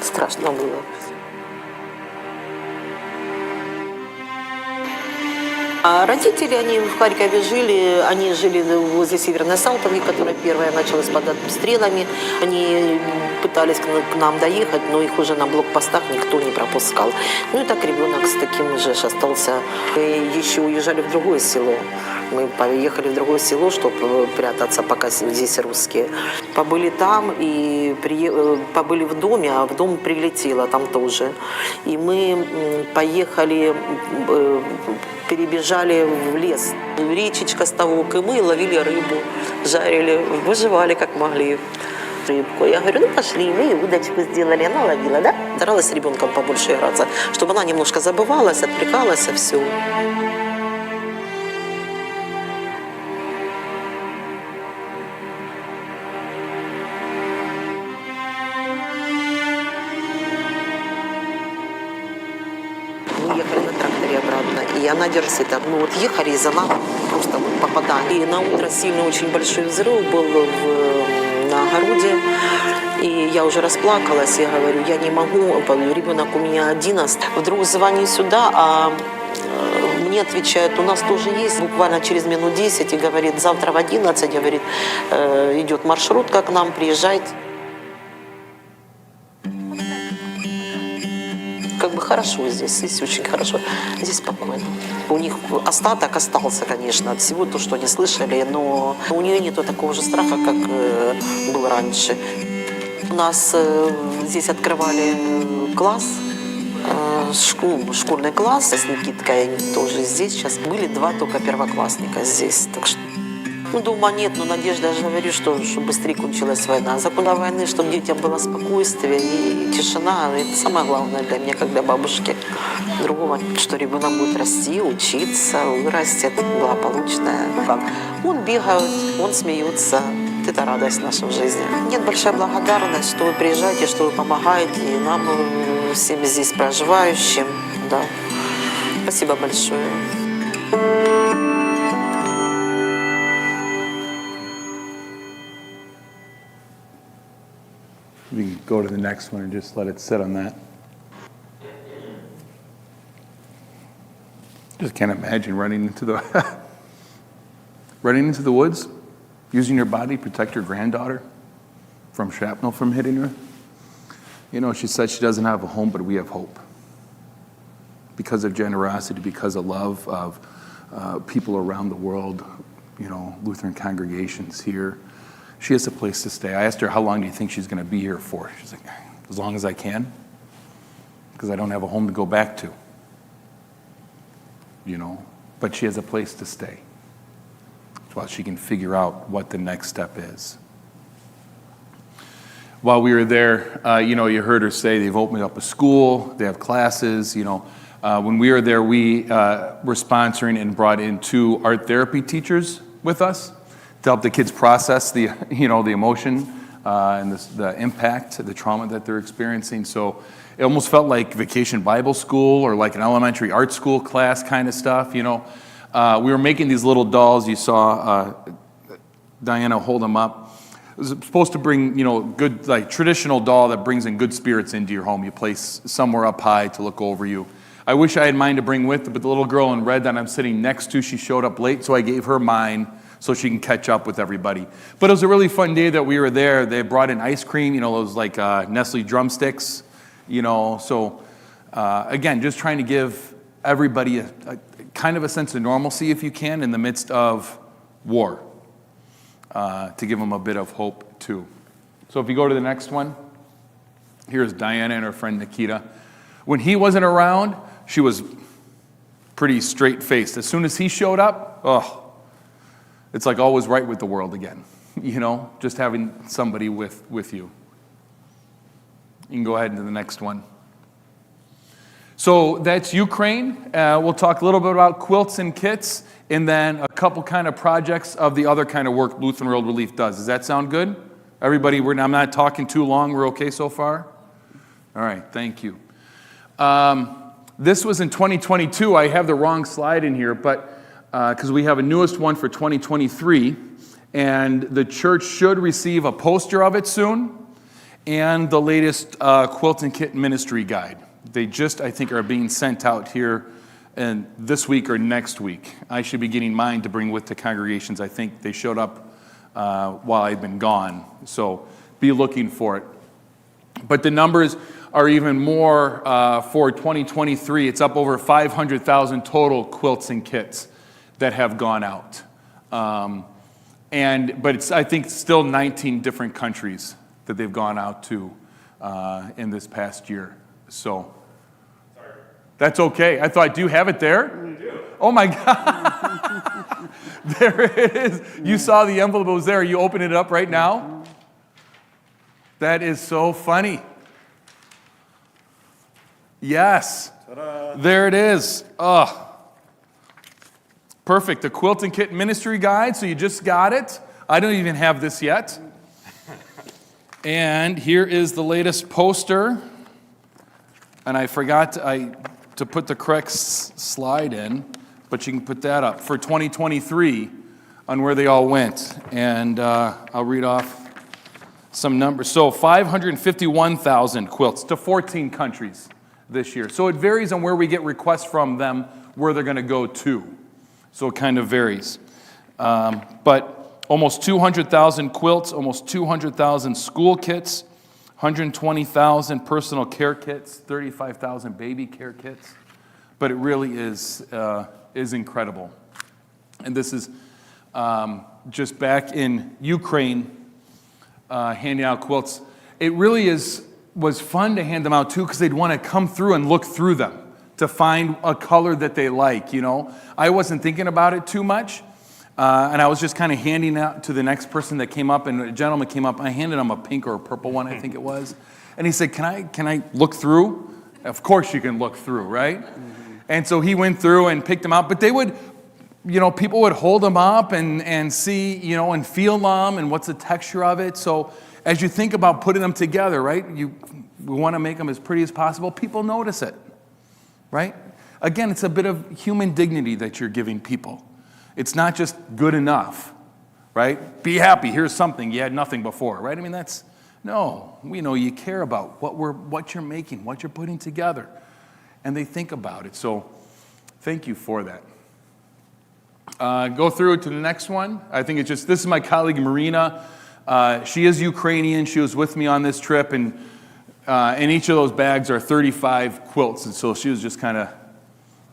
Страшно было. А родители, они в Харькове жили, они жили возле Северной Салтовки, которая первая началась под обстрелами. Они пытались к нам доехать, но их уже на блокпостах никто не пропускал. Ну и так ребенок с таким же остался. Мы еще уезжали в другое село. Мы поехали в другое село, чтобы прятаться, пока здесь русские. Побыли там и побыли в доме, а в дом прилетело там тоже. И мы поехали, перебежали в лес. Речечка, ставок, и мы ловили рыбу, жарили, выживали как могли. Рыбку. Я говорю, ну пошли, мы и удочку сделали. Она ловила, да? Старалась с ребенком побольше играться, чтобы она немножко забывалась, отвлекалась, а все. И она держит. Ну вот ехали, и за нами просто вот попадали. И на утро сильный очень большой взрыв был на огороде. И я уже расплакалась, я говорю, я не могу, ребенок у меня один. Вдруг звоню сюда, а мне отвечают, у нас тоже есть. Буквально через минут 10 и говорит, завтра в 11, говорит, идет маршрутка к нам, приезжайте. Как бы хорошо здесь очень хорошо. Здесь спокойно. У них остаток остался, конечно, от всего то, что они слышали, но у нее нету такого же страха, как был раньше. У нас здесь открывали класс, школьный класс с Никиткой, они тоже здесь. Сейчас были 2 только первоклассника здесь. Так что дома нет, но надежда, я же говорю, что быстрее кончилась война. Закон войны, чтобы детям было спокойствие и тишина. Это самое главное для меня, как для бабушки. Другого, что ребенок будет расти, учиться, вырастет благополучное. Он бегает, он смеется. Это радость наша в жизни. Нет, большая благодарность, что вы приезжаете, что вы помогаете и нам, всем здесь проживающим. Да. Спасибо большое. We can go to the next one and just let it sit on that. Just can't imagine running into the woods, using your body to protect your granddaughter from shrapnel from hitting her. You know, she said she doesn't have a home, but we have hope. Because of generosity, because of love of people around the world, you know, Lutheran congregations here. She has a place to stay. I asked her, how long do you think she's going to be here for? She's like, as long as I can, because I don't have a home to go back to. You know, but she has a place to stay while she can figure out what the next step is. While we were there, you know, you heard her say they've opened up a school, they have classes, you know. When we were there, we were sponsoring and brought in 2 art therapy teachers with us to help the kids process the, you know, the emotion and the impact, the trauma that they're experiencing. So it almost felt like Vacation Bible School or like an elementary art school class kind of stuff, you know. We were making these little dolls. You saw Diana hold them up. It was supposed to bring, you know, good, like traditional doll that brings in good spirits into your home. You place somewhere up high to look over you. I wish I had mine to bring with, but the little girl in red that I'm sitting next to, she showed up late, so I gave her mine so she can catch up with everybody. But it was a really fun day that we were there. They brought in ice cream, you know, those like Nestle drumsticks, you know. So again, just trying to give everybody a kind of a sense of normalcy, if you can, in the midst of war, to give them a bit of hope too. So if you go to the next one, here's Diana and her friend Nikita. When he wasn't around, she was pretty straight-faced. As soon as he showed up, oh, it's like always right with the world again, you know, just having somebody with you. You can go ahead into the next one. So that's Ukraine. We'll talk a little bit about quilts and kits, and then a couple kind of projects of the other kind of work Lutheran World Relief does. Does that sound good? Everybody, I'm not talking too long. We're okay so far? All right, thank you. This was in 2022. I have the wrong slide in here, but because we have a newest one for 2023, and the church should receive a poster of it soon, and the latest quilt and kit ministry guide. They just, I think, are being sent out here and this week or next week. I should be getting mine to bring with the congregations. I think they showed up while I'd been gone, so be looking for it. But the numbers are even more for 2023. It's up over 500,000 total quilts and kits that have gone out. But it's, I think, still 19 different countries that they've gone out to in this past year. So that's okay. I thought, do you have it there? We do. Oh my God. There it is. You saw the envelope was there. You open it up right now? That is so funny. Yes. Ta-da. There it is. Oh. Perfect. The Quilt and Kit Ministry Guide. So you just got it. I don't even have this yet. And here is the latest poster. And I forgot to put the correct slide in, but you can put that up for 2023 on where they all went. And I'll read off some numbers. So 551,000 quilts to 14 countries this year. So it varies on where we get requests from them, where they're going to go to. So it kind of varies. But almost 200,000 quilts, almost 200,000 school kits, 120,000 personal care kits, 35,000 baby care kits. But it really is incredible. And this is just back in Ukraine, handing out quilts. It really was fun to hand them out too, because they'd want to come through and look through them to find a color that they like, you know. I wasn't thinking about it too much, and I was just kind of handing out to the next person that came up, and a gentleman came up, I handed him a pink or a purple one, I think it was, and he said, can I look through? Of course you can look through, right? And so he went through and picked them out, but they would, you know, people would hold them up and see, you know, and feel them and what's the texture of it. So as you think about putting them together, right, we want to make them as pretty as possible. People notice it, right? Again, it's a bit of human dignity that you're giving people. It's not just good enough, right? Be happy, here's something, you had nothing before, right? I mean, no, we know you care about what you're making, what you're putting together. And they think about it. So thank you for that. Go through to the next one. I think it's just, this is my colleague Marina. She is Ukrainian. She was with me on this trip, and in each of those bags are 35 quilts. And so she was just kind of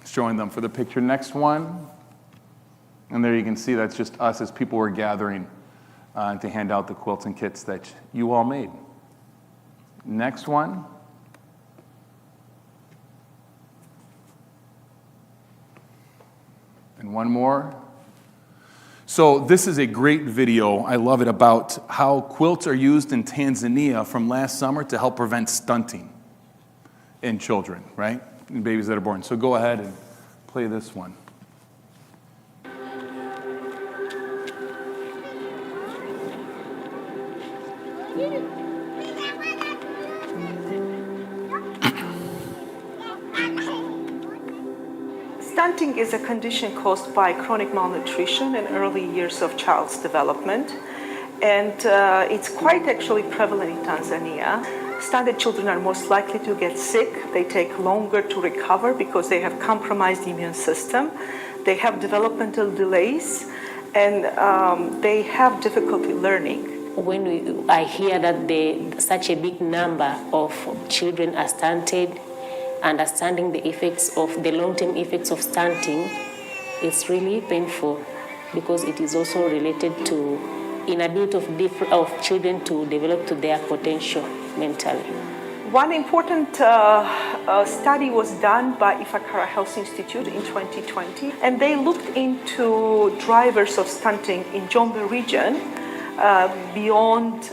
showing them for the picture. Next one. And there you can see that's just us as people were gathering to hand out the quilts and kits that you all made. Next one. And one more. So this is a great video. I love it, about how quilts are used in Tanzania from last summer to help prevent stunting in children, right? In babies that are born. So go ahead and play this one. Stunting is a condition caused by chronic malnutrition in early years of child's development, and it's quite actually prevalent in Tanzania. Stunted children are most likely to get sick. They take longer to recover because they have compromised immune system. They have developmental delays, and they have difficulty learning. When I hear that such a big number of children are stunted, understanding the effects of the long-term effects of stunting, it's really painful, because it is also related to inability of children to develop to their potential mentally. One important study was done by Ifakara Health Institute in 2020, and they looked into drivers of stunting in Jombe region beyond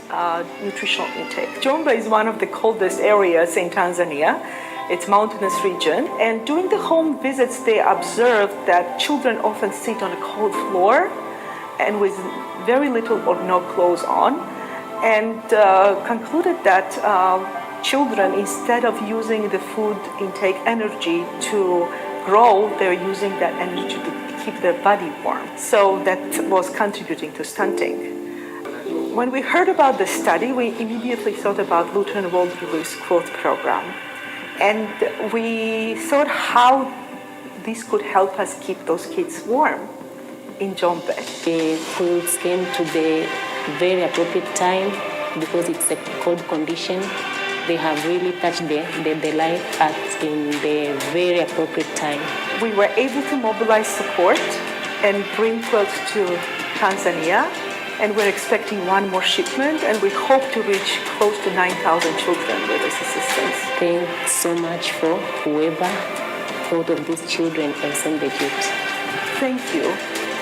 nutritional intake. Jombe is one of the coldest areas in Tanzania. It's mountainous region, and during the home visits they observed that children often sit on a cold floor and with very little or no clothes on, and concluded that children, instead of using the food intake energy to grow, they're using that energy to keep their body warm. So that was contributing to stunting. When we heard about the study, we immediately thought about Lutheran World Relief's Quilt program. And we thought how this could help us keep those kids warm in Jombe. The quilts came to the very appropriate time, because it's a cold condition. They have really touched the life in the very appropriate time. We were able to mobilize support and bring quilts to Tanzania, and we're expecting one more shipment, and we hope to reach close to 9,000 children with this assistance. Thanks so much for whoever thought of these children and sent the gift. Thank you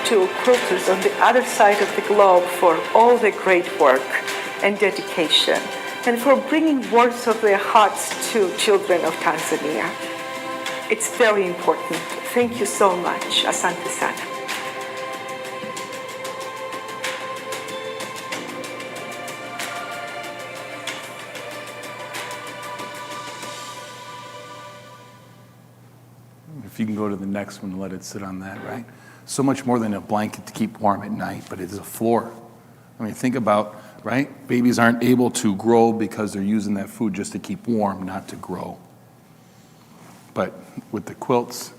to quilters on the other side of the globe for all the great work and dedication, and for bringing words of their hearts to children of Tanzania. It's very important. Thank you so much. Asante sana. If you can go to the next one and let it sit on that, right? So much more than a blanket to keep warm at night, but it is a floor. I mean, think about, right? Babies aren't able to grow because they're using that food just to keep warm, not to grow. But with the quilts,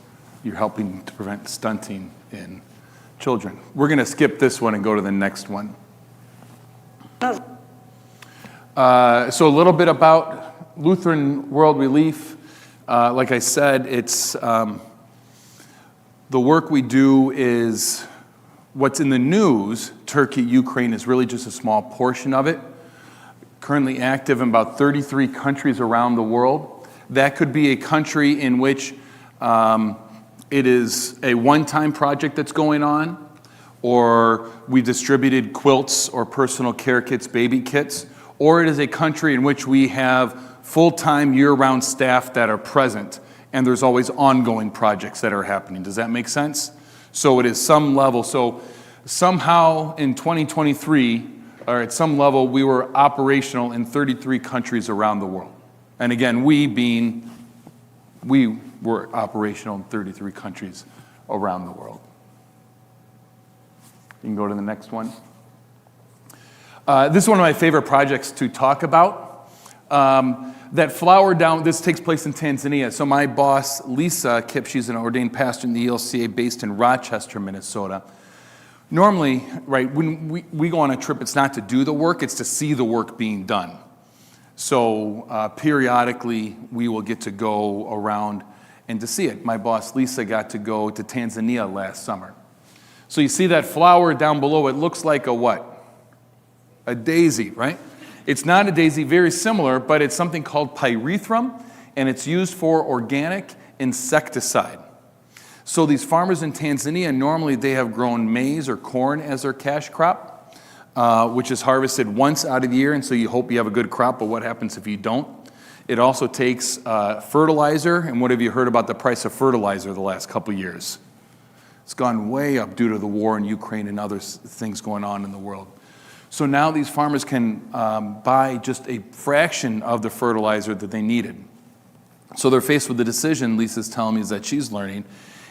you're helping to prevent stunting in children. We're going to skip this one and go to the next one. So a little bit about Lutheran World Relief. Like I said, it's the work we do is what's in the news. Turkey, Ukraine is really just a small portion of it. Currently active in about 33 countries around the world. That could be a country in which it is a one-time project that's going on, or we distributed quilts or personal care kits, baby kits, or it is a country in which we have full-time year-round staff that are present, and there's always ongoing projects that are happening. Does that make sense? So it is some level. So somehow in 2023, or at some level, we were operational in 33 countries around the world. And again, we were operational in 33 countries around the world. You can go to the next one. This is one of my favorite projects to talk about. That flower down, this takes place in Tanzania. So my boss, Lisa Kipp, she's an ordained pastor in the ELCA based in Rochester, Minnesota. Normally, right, when we go on a trip, it's not to do the work, it's to see the work being done. So periodically, we will get to go around and to see it. My boss, Lisa, got to go to Tanzania last summer. So you see that flower down below, it looks like a what? A daisy, right? It's not a daisy, very similar, but it's something called pyrethrum, and it's used for organic insecticide. So these farmers in Tanzania, normally they have grown maize or corn as their cash crop, which is harvested once out of the year, and so you hope you have a good crop, but what happens if you don't? It also takes fertilizer, and what have you heard about the price of fertilizer the last couple years? It's gone way up due to the war in Ukraine and other things going on in the world. So now these farmers can buy just a fraction of the fertilizer that they needed. So they're faced with the decision, Lisa's telling me, is that she's learning,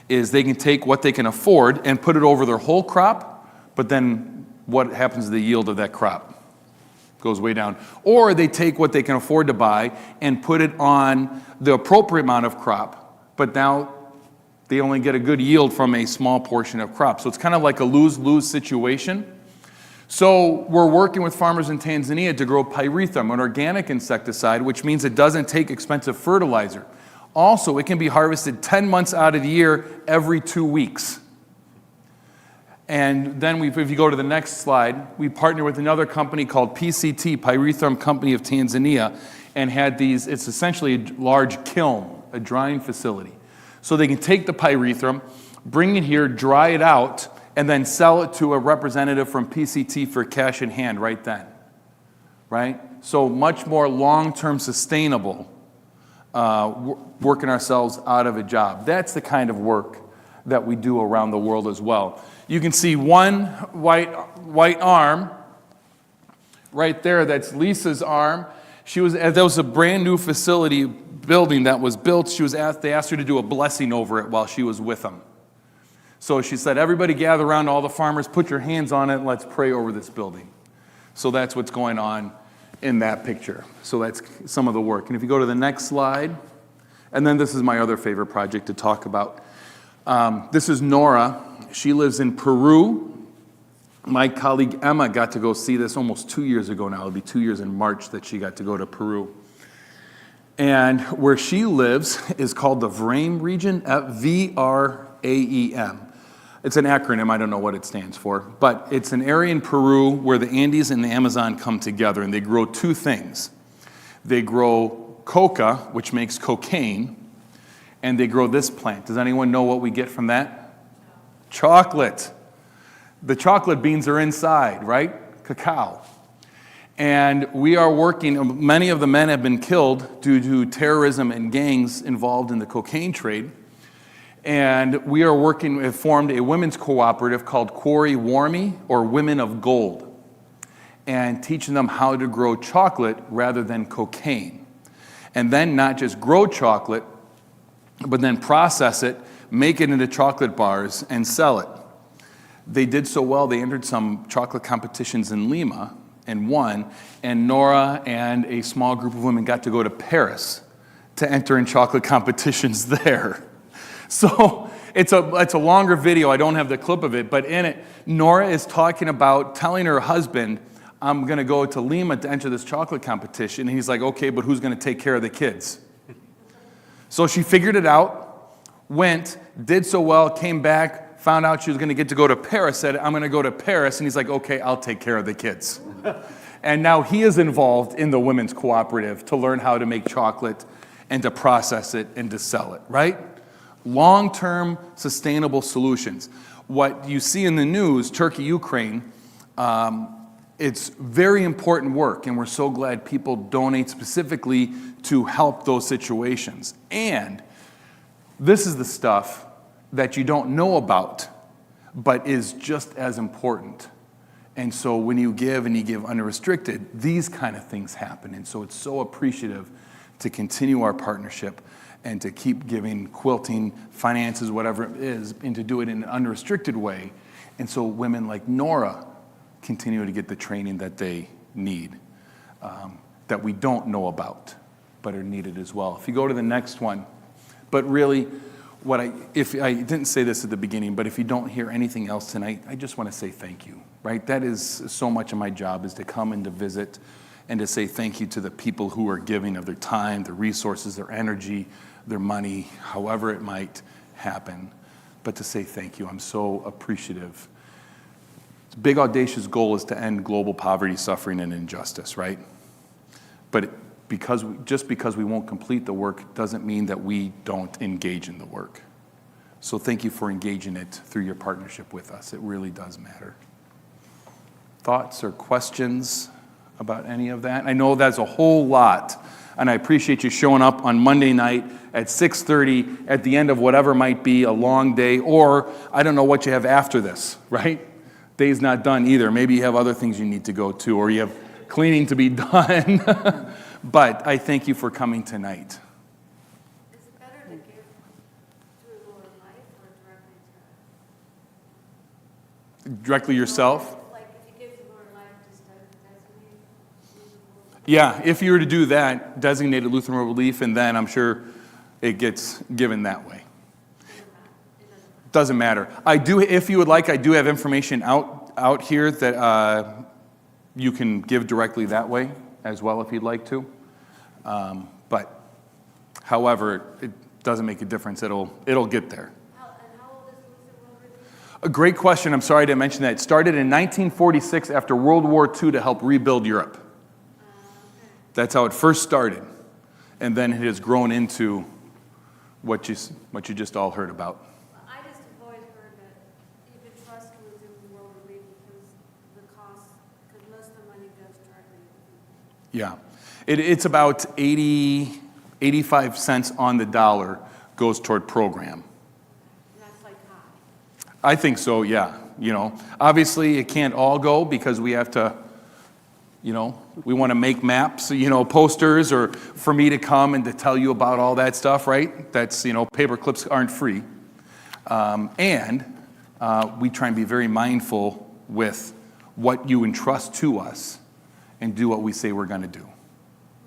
is they can take what they can afford and put it over their whole crop, but then what happens to the yield of that crop? Goes way down. Or they take what they can afford to buy and put it on the appropriate amount of crop, but now they only get a good yield from a small portion of crop. So it's kind of like a lose-lose situation. So we're working with farmers in Tanzania to grow pyrethrum, an organic insecticide, which means it doesn't take expensive fertilizer. Also, it can be harvested 10 months out of the year, every 2 weeks. And then if you go to the next slide, we partnered with another company called PCT, Pyrethrum Company of Tanzania, and had these, it's essentially a large kiln, a drying facility. So they can take the pyrethrum, bring it here, dry it out, and then sell it to a representative from PCT for cash in hand right then, right? So much more long-term sustainable, working ourselves out of a job. That's the kind of work that we do around the world as well. You can see one white arm right there. That's Lisa's arm. There was a brand new facility building that was built. They asked her to do a blessing over it while she was with them. So she said, everybody gather around, all the farmers, put your hands on it, and let's pray over this building. So that's what's going on in that picture. So that's some of the work. And if you go to the next slide, and then this is my other favorite project to talk about. This is Nora. She lives in Peru. My colleague Emma got to go see this almost 2 years ago now. It'll be 2 years in March that she got to go to Peru. And where she lives is called the VRAEM region, V-R-A-E-M. It's an acronym, I don't know what it stands for, but it's an area in Peru where the Andes and the Amazon come together, and they grow two things. They grow coca, which makes cocaine, and they grow this plant. Does anyone know what we get from that? Chocolate. The chocolate beans are inside, right? Cacao. And we are working, many of the men have been killed due to terrorism and gangs involved in the cocaine trade. And we are working, have formed a women's cooperative called Quarry Warmi, or Women of Gold, and teaching them how to grow chocolate rather than cocaine. And then not just grow chocolate, but then process it, make it into chocolate bars, and sell it. They did so well, they entered some chocolate competitions in Lima and won, and Nora and a small group of women got to go to Paris to enter in chocolate competitions there. So it's a longer video. I don't have the clip of it, but in it, Nora is talking about telling her husband, I'm going to go to Lima to enter this chocolate competition. And he's like, okay, but who's going to take care of the kids? So she figured it out, went, did so well, came back, found out she was going to get to go to Paris, said, I'm going to go to Paris. And he's like, okay, I'll take care of the kids. And now he is involved in the women's cooperative to learn how to make chocolate and to process it and to sell it, right? Long-term sustainable solutions. What you see in the news, Turkey, Ukraine, it's very important work, and we're so glad people donate specifically to help those situations. And this is the stuff that you don't know about, but is just as important. And so when you give and you give unrestricted, these kind of things happen. And so it's so appreciative to continue our partnership and to keep giving quilting, finances, whatever it is, and to do it in an unrestricted way. And so women like Nora continue to get the training that they need, that we don't know about, but are needed as well. If you go to the next one, but really, if I didn't say this at the beginning, but if you don't hear anything else tonight, I just want to say thank you, right? That is so much of my job, is to come and to visit and to say thank you to the people who are giving of their time, their resources, their energy, their money, however it might happen, but to say thank you. I'm so appreciative. Big audacious goal is to end global poverty, suffering, and injustice, right? But just because we won't complete the work doesn't mean that we don't engage in the work. So thank you for engaging it through your partnership with us. It really does matter. Thoughts or questions about any of that? I know that's a whole lot, and I appreciate you showing up on Monday night at 6:30 at the end of whatever might be a long day, or I don't know what you have after this, right? Day's not done either. Maybe you have other things you need to go to, or you have cleaning to be done. But I thank you for coming tonight. Is it better to give through Lord Life or directly to? Directly yourself? Like if you give to Lord Life, just designate. Yeah, if you were to do that, designated Lutheran World Relief, and then I'm sure it gets given that way. Doesn't matter. I do, if you would like, I do have information out here that you can give directly that way as well if you'd like to. But however, it doesn't make a difference. It'll get there. And how old is Lutheran World Relief? A great question. I'm sorry I didn't mention that. It started in 1946 after World War II to help rebuild Europe. That's how it first started. And then it has grown into what you just all heard about. I just have always heard that you can trust Lutheran World Relief because the cost, because most of the money goes directly to the people. Yeah. It's about 85 cents on the dollar goes toward program. And that's like high. I think so, yeah. Obviously it can't all go because we have to, we want to make maps, posters, or for me to come and to tell you about all that stuff, right? That's, paper clips aren't free. And we try and be very mindful with what you entrust to us and do what we say we're going to do.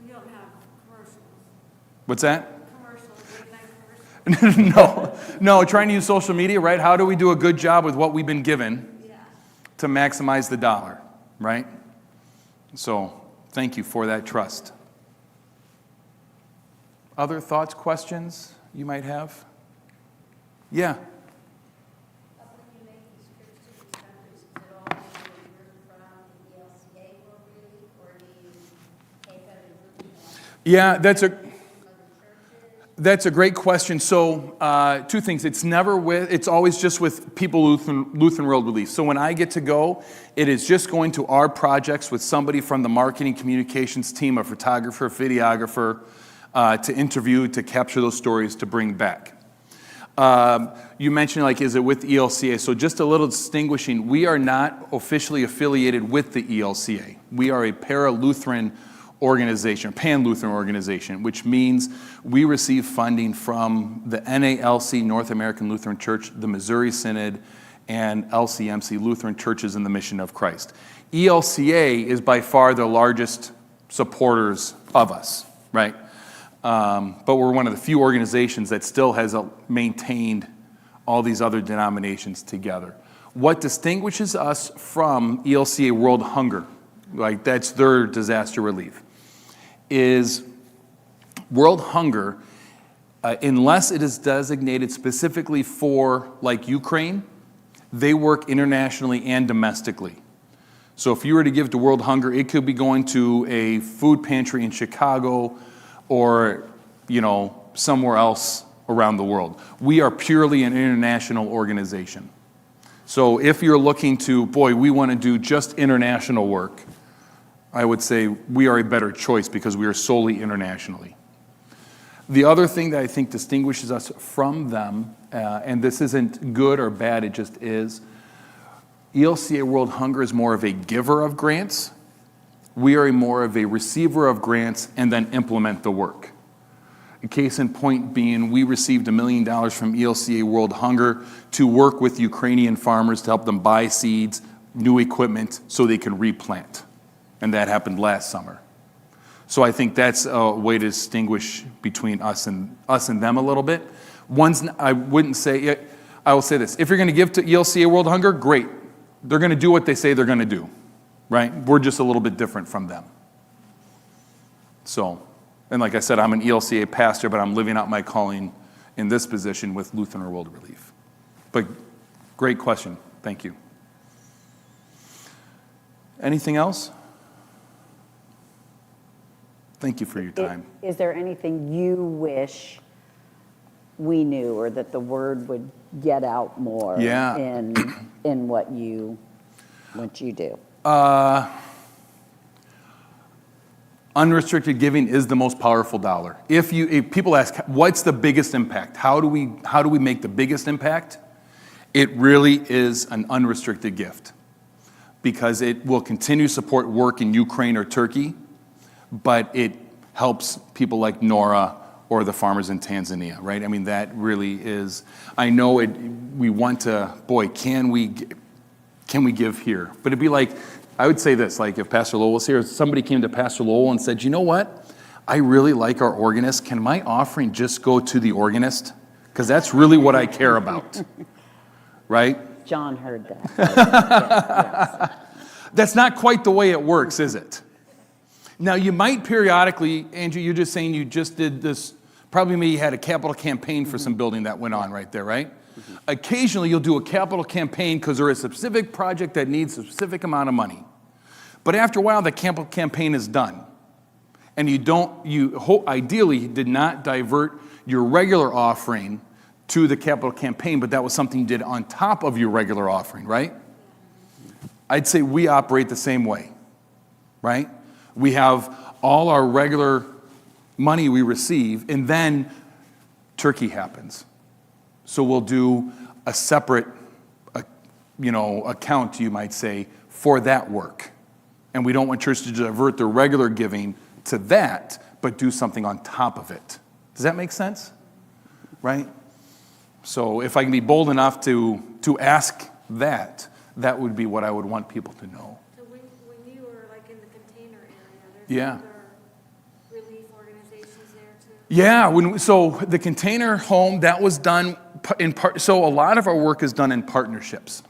We don't have commercials. What's that? Commercials, late night commercials. No, trying to use social media, right? How do we do a good job with what we've been given to maximize the dollar, right? So thank you for that trust. Other thoughts, questions you might have? Yeah. Yeah, that's a great question. So two things. It's always just with people Lutheran World Relief. So when I get to go, it is just going to our projects with somebody from the marketing communications team, a photographer, videographer, to interview, to capture those stories, to bring back. You mentioned, is it with ELCA? So just a little distinguishing, we are not officially affiliated with the ELCA. We are a para-Lutheran organization, pan-Lutheran organization, which means we receive funding from the NALC, North American Lutheran Church, the Missouri Synod, and LCMC, Lutheran Churches in the Mission of Christ. ELCA is by far the largest supporters of us, right? But we're one of the few organizations that still has maintained all these other denominations together. What distinguishes us from ELCA World Hunger like that's their disaster relief, is World Hunger, unless it is designated specifically for like Ukraine, they work internationally and domestically. So if you were to give to World Hunger, it could be going to a food pantry in Chicago or, somewhere else around the world. We are purely an international organization. So if you're looking to, we want to do just international work, I would say we are a better choice because we are solely internationally. The other thing that I think distinguishes us from them, and this isn't good or bad, it just is, ELCA World Hunger is more of a giver of grants. We are more of a receiver of grants and then implement the work. A case in point being, we received $1 million from ELCA World Hunger to work with Ukrainian farmers to help them buy seeds, new equipment, so they can replant. And that happened last summer. So I think that's a way to distinguish between us and them a little bit. I will say this, if you're going to give to ELCA World Hunger, great. They're going to do what they say they're going to do, right? We're just a little bit different from them. So, and like I said, I'm an ELCA pastor, but I'm living out my calling in this position with Lutheran World Relief. But great question. Thank you. Anything else? Thank you for your time. Is there anything you wish we knew or that the word would get out more in what you do? Unrestricted giving is the most powerful dollar. If people ask, what's the biggest impact? How do we make the biggest impact? It really is an unrestricted gift because it will continue to support work in Ukraine or Turkey, but it helps people like Nora or the farmers in Tanzania, right? I mean, that really is, I know we want to, can we give here? But it'd be like, I would say this, like if Pastor Lowell was here, if somebody came to Pastor Lowell and said, you know what? I really like our organist. Can my offering just go to the organist? Because that's really what I care about, right? John heard that. Yes. That's not quite the way it works, is it? Now, you might periodically, Andrew, you're just saying you just did this, probably maybe you had a capital campaign for some building that went on right there, right? Occasionally, you'll do a capital campaign because there is a specific project that needs a specific amount of money. But after a while, the capital campaign is done. And ideally did not divert your regular offering to the capital campaign, but that was something you did on top of your regular offering, right? I'd say we operate the same way, right? We have all our regular money we receive, and then Turkey happens. So we'll do a separate, account, you might say, for that work. And we don't want church to divert their regular giving to that, but do something on top of it. Does that make sense? Right? So if I can be bold enough to ask that, that would be what I would want people to know. So when you were like in the container area, Yeah. other relief organizations there too? Yeah, so the container home, that was done in part, so a lot of our work is done in partnerships,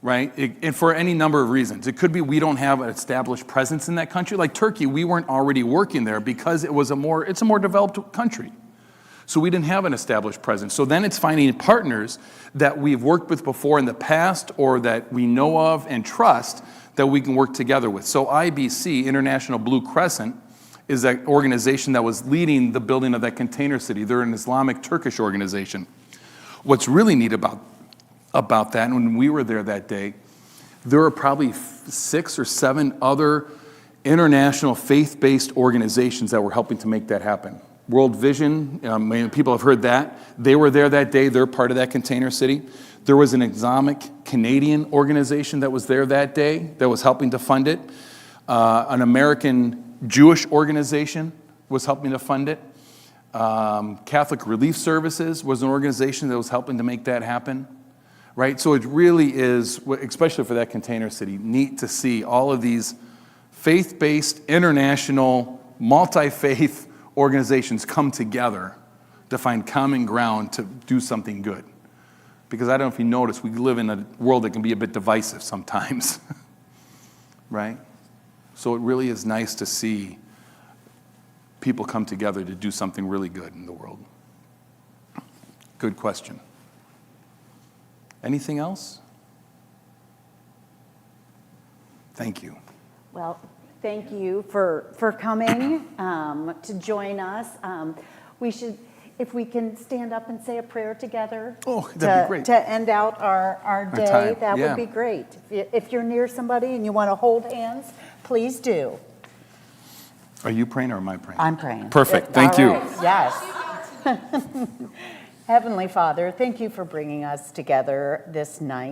right? And for any number of reasons. It could be we don't have an established presence in that country. Like Turkey, we weren't already working there because it's a more developed country. So we didn't have an established presence. So then it's finding partners that we've worked with before in the past or that we know of and trust that we can work together with. So IBC, International Blue Crescent, is that organization that was leading the building of that container city. They're an Islamic Turkish organization. What's really neat about that, and when we were there that day, there were probably 6 or 7 other international faith-based organizations that were helping to make that happen. World Vision, people have heard that. They were there that day. They're part of that container city. There was an Islamic Canadian organization that was there that day that was helping to fund it. An American Jewish organization was helping to fund it. Catholic Relief Services was an organization that was helping to make that happen. Right? So it really is, especially for that container city, neat to see all of these faith-based, international, multi-faith organizations come together to find common ground to do something good. Because I don't know if you notice, we live in a world that can be a bit divisive sometimes. Right? So it really is nice to see people come together to do something really good in the world. Good question. Anything else? Thank you. Well, thank you for coming to join us. We should, if we can stand up and say a prayer together. Oh, that'd be great. To end out our day, time, that yeah. would be great. If you're near somebody and you want to hold hands, please do. Are you praying or am I praying? I'm praying. Perfect. Thank you. Right. Yes. Heavenly Father, thank you for bringing us together this night.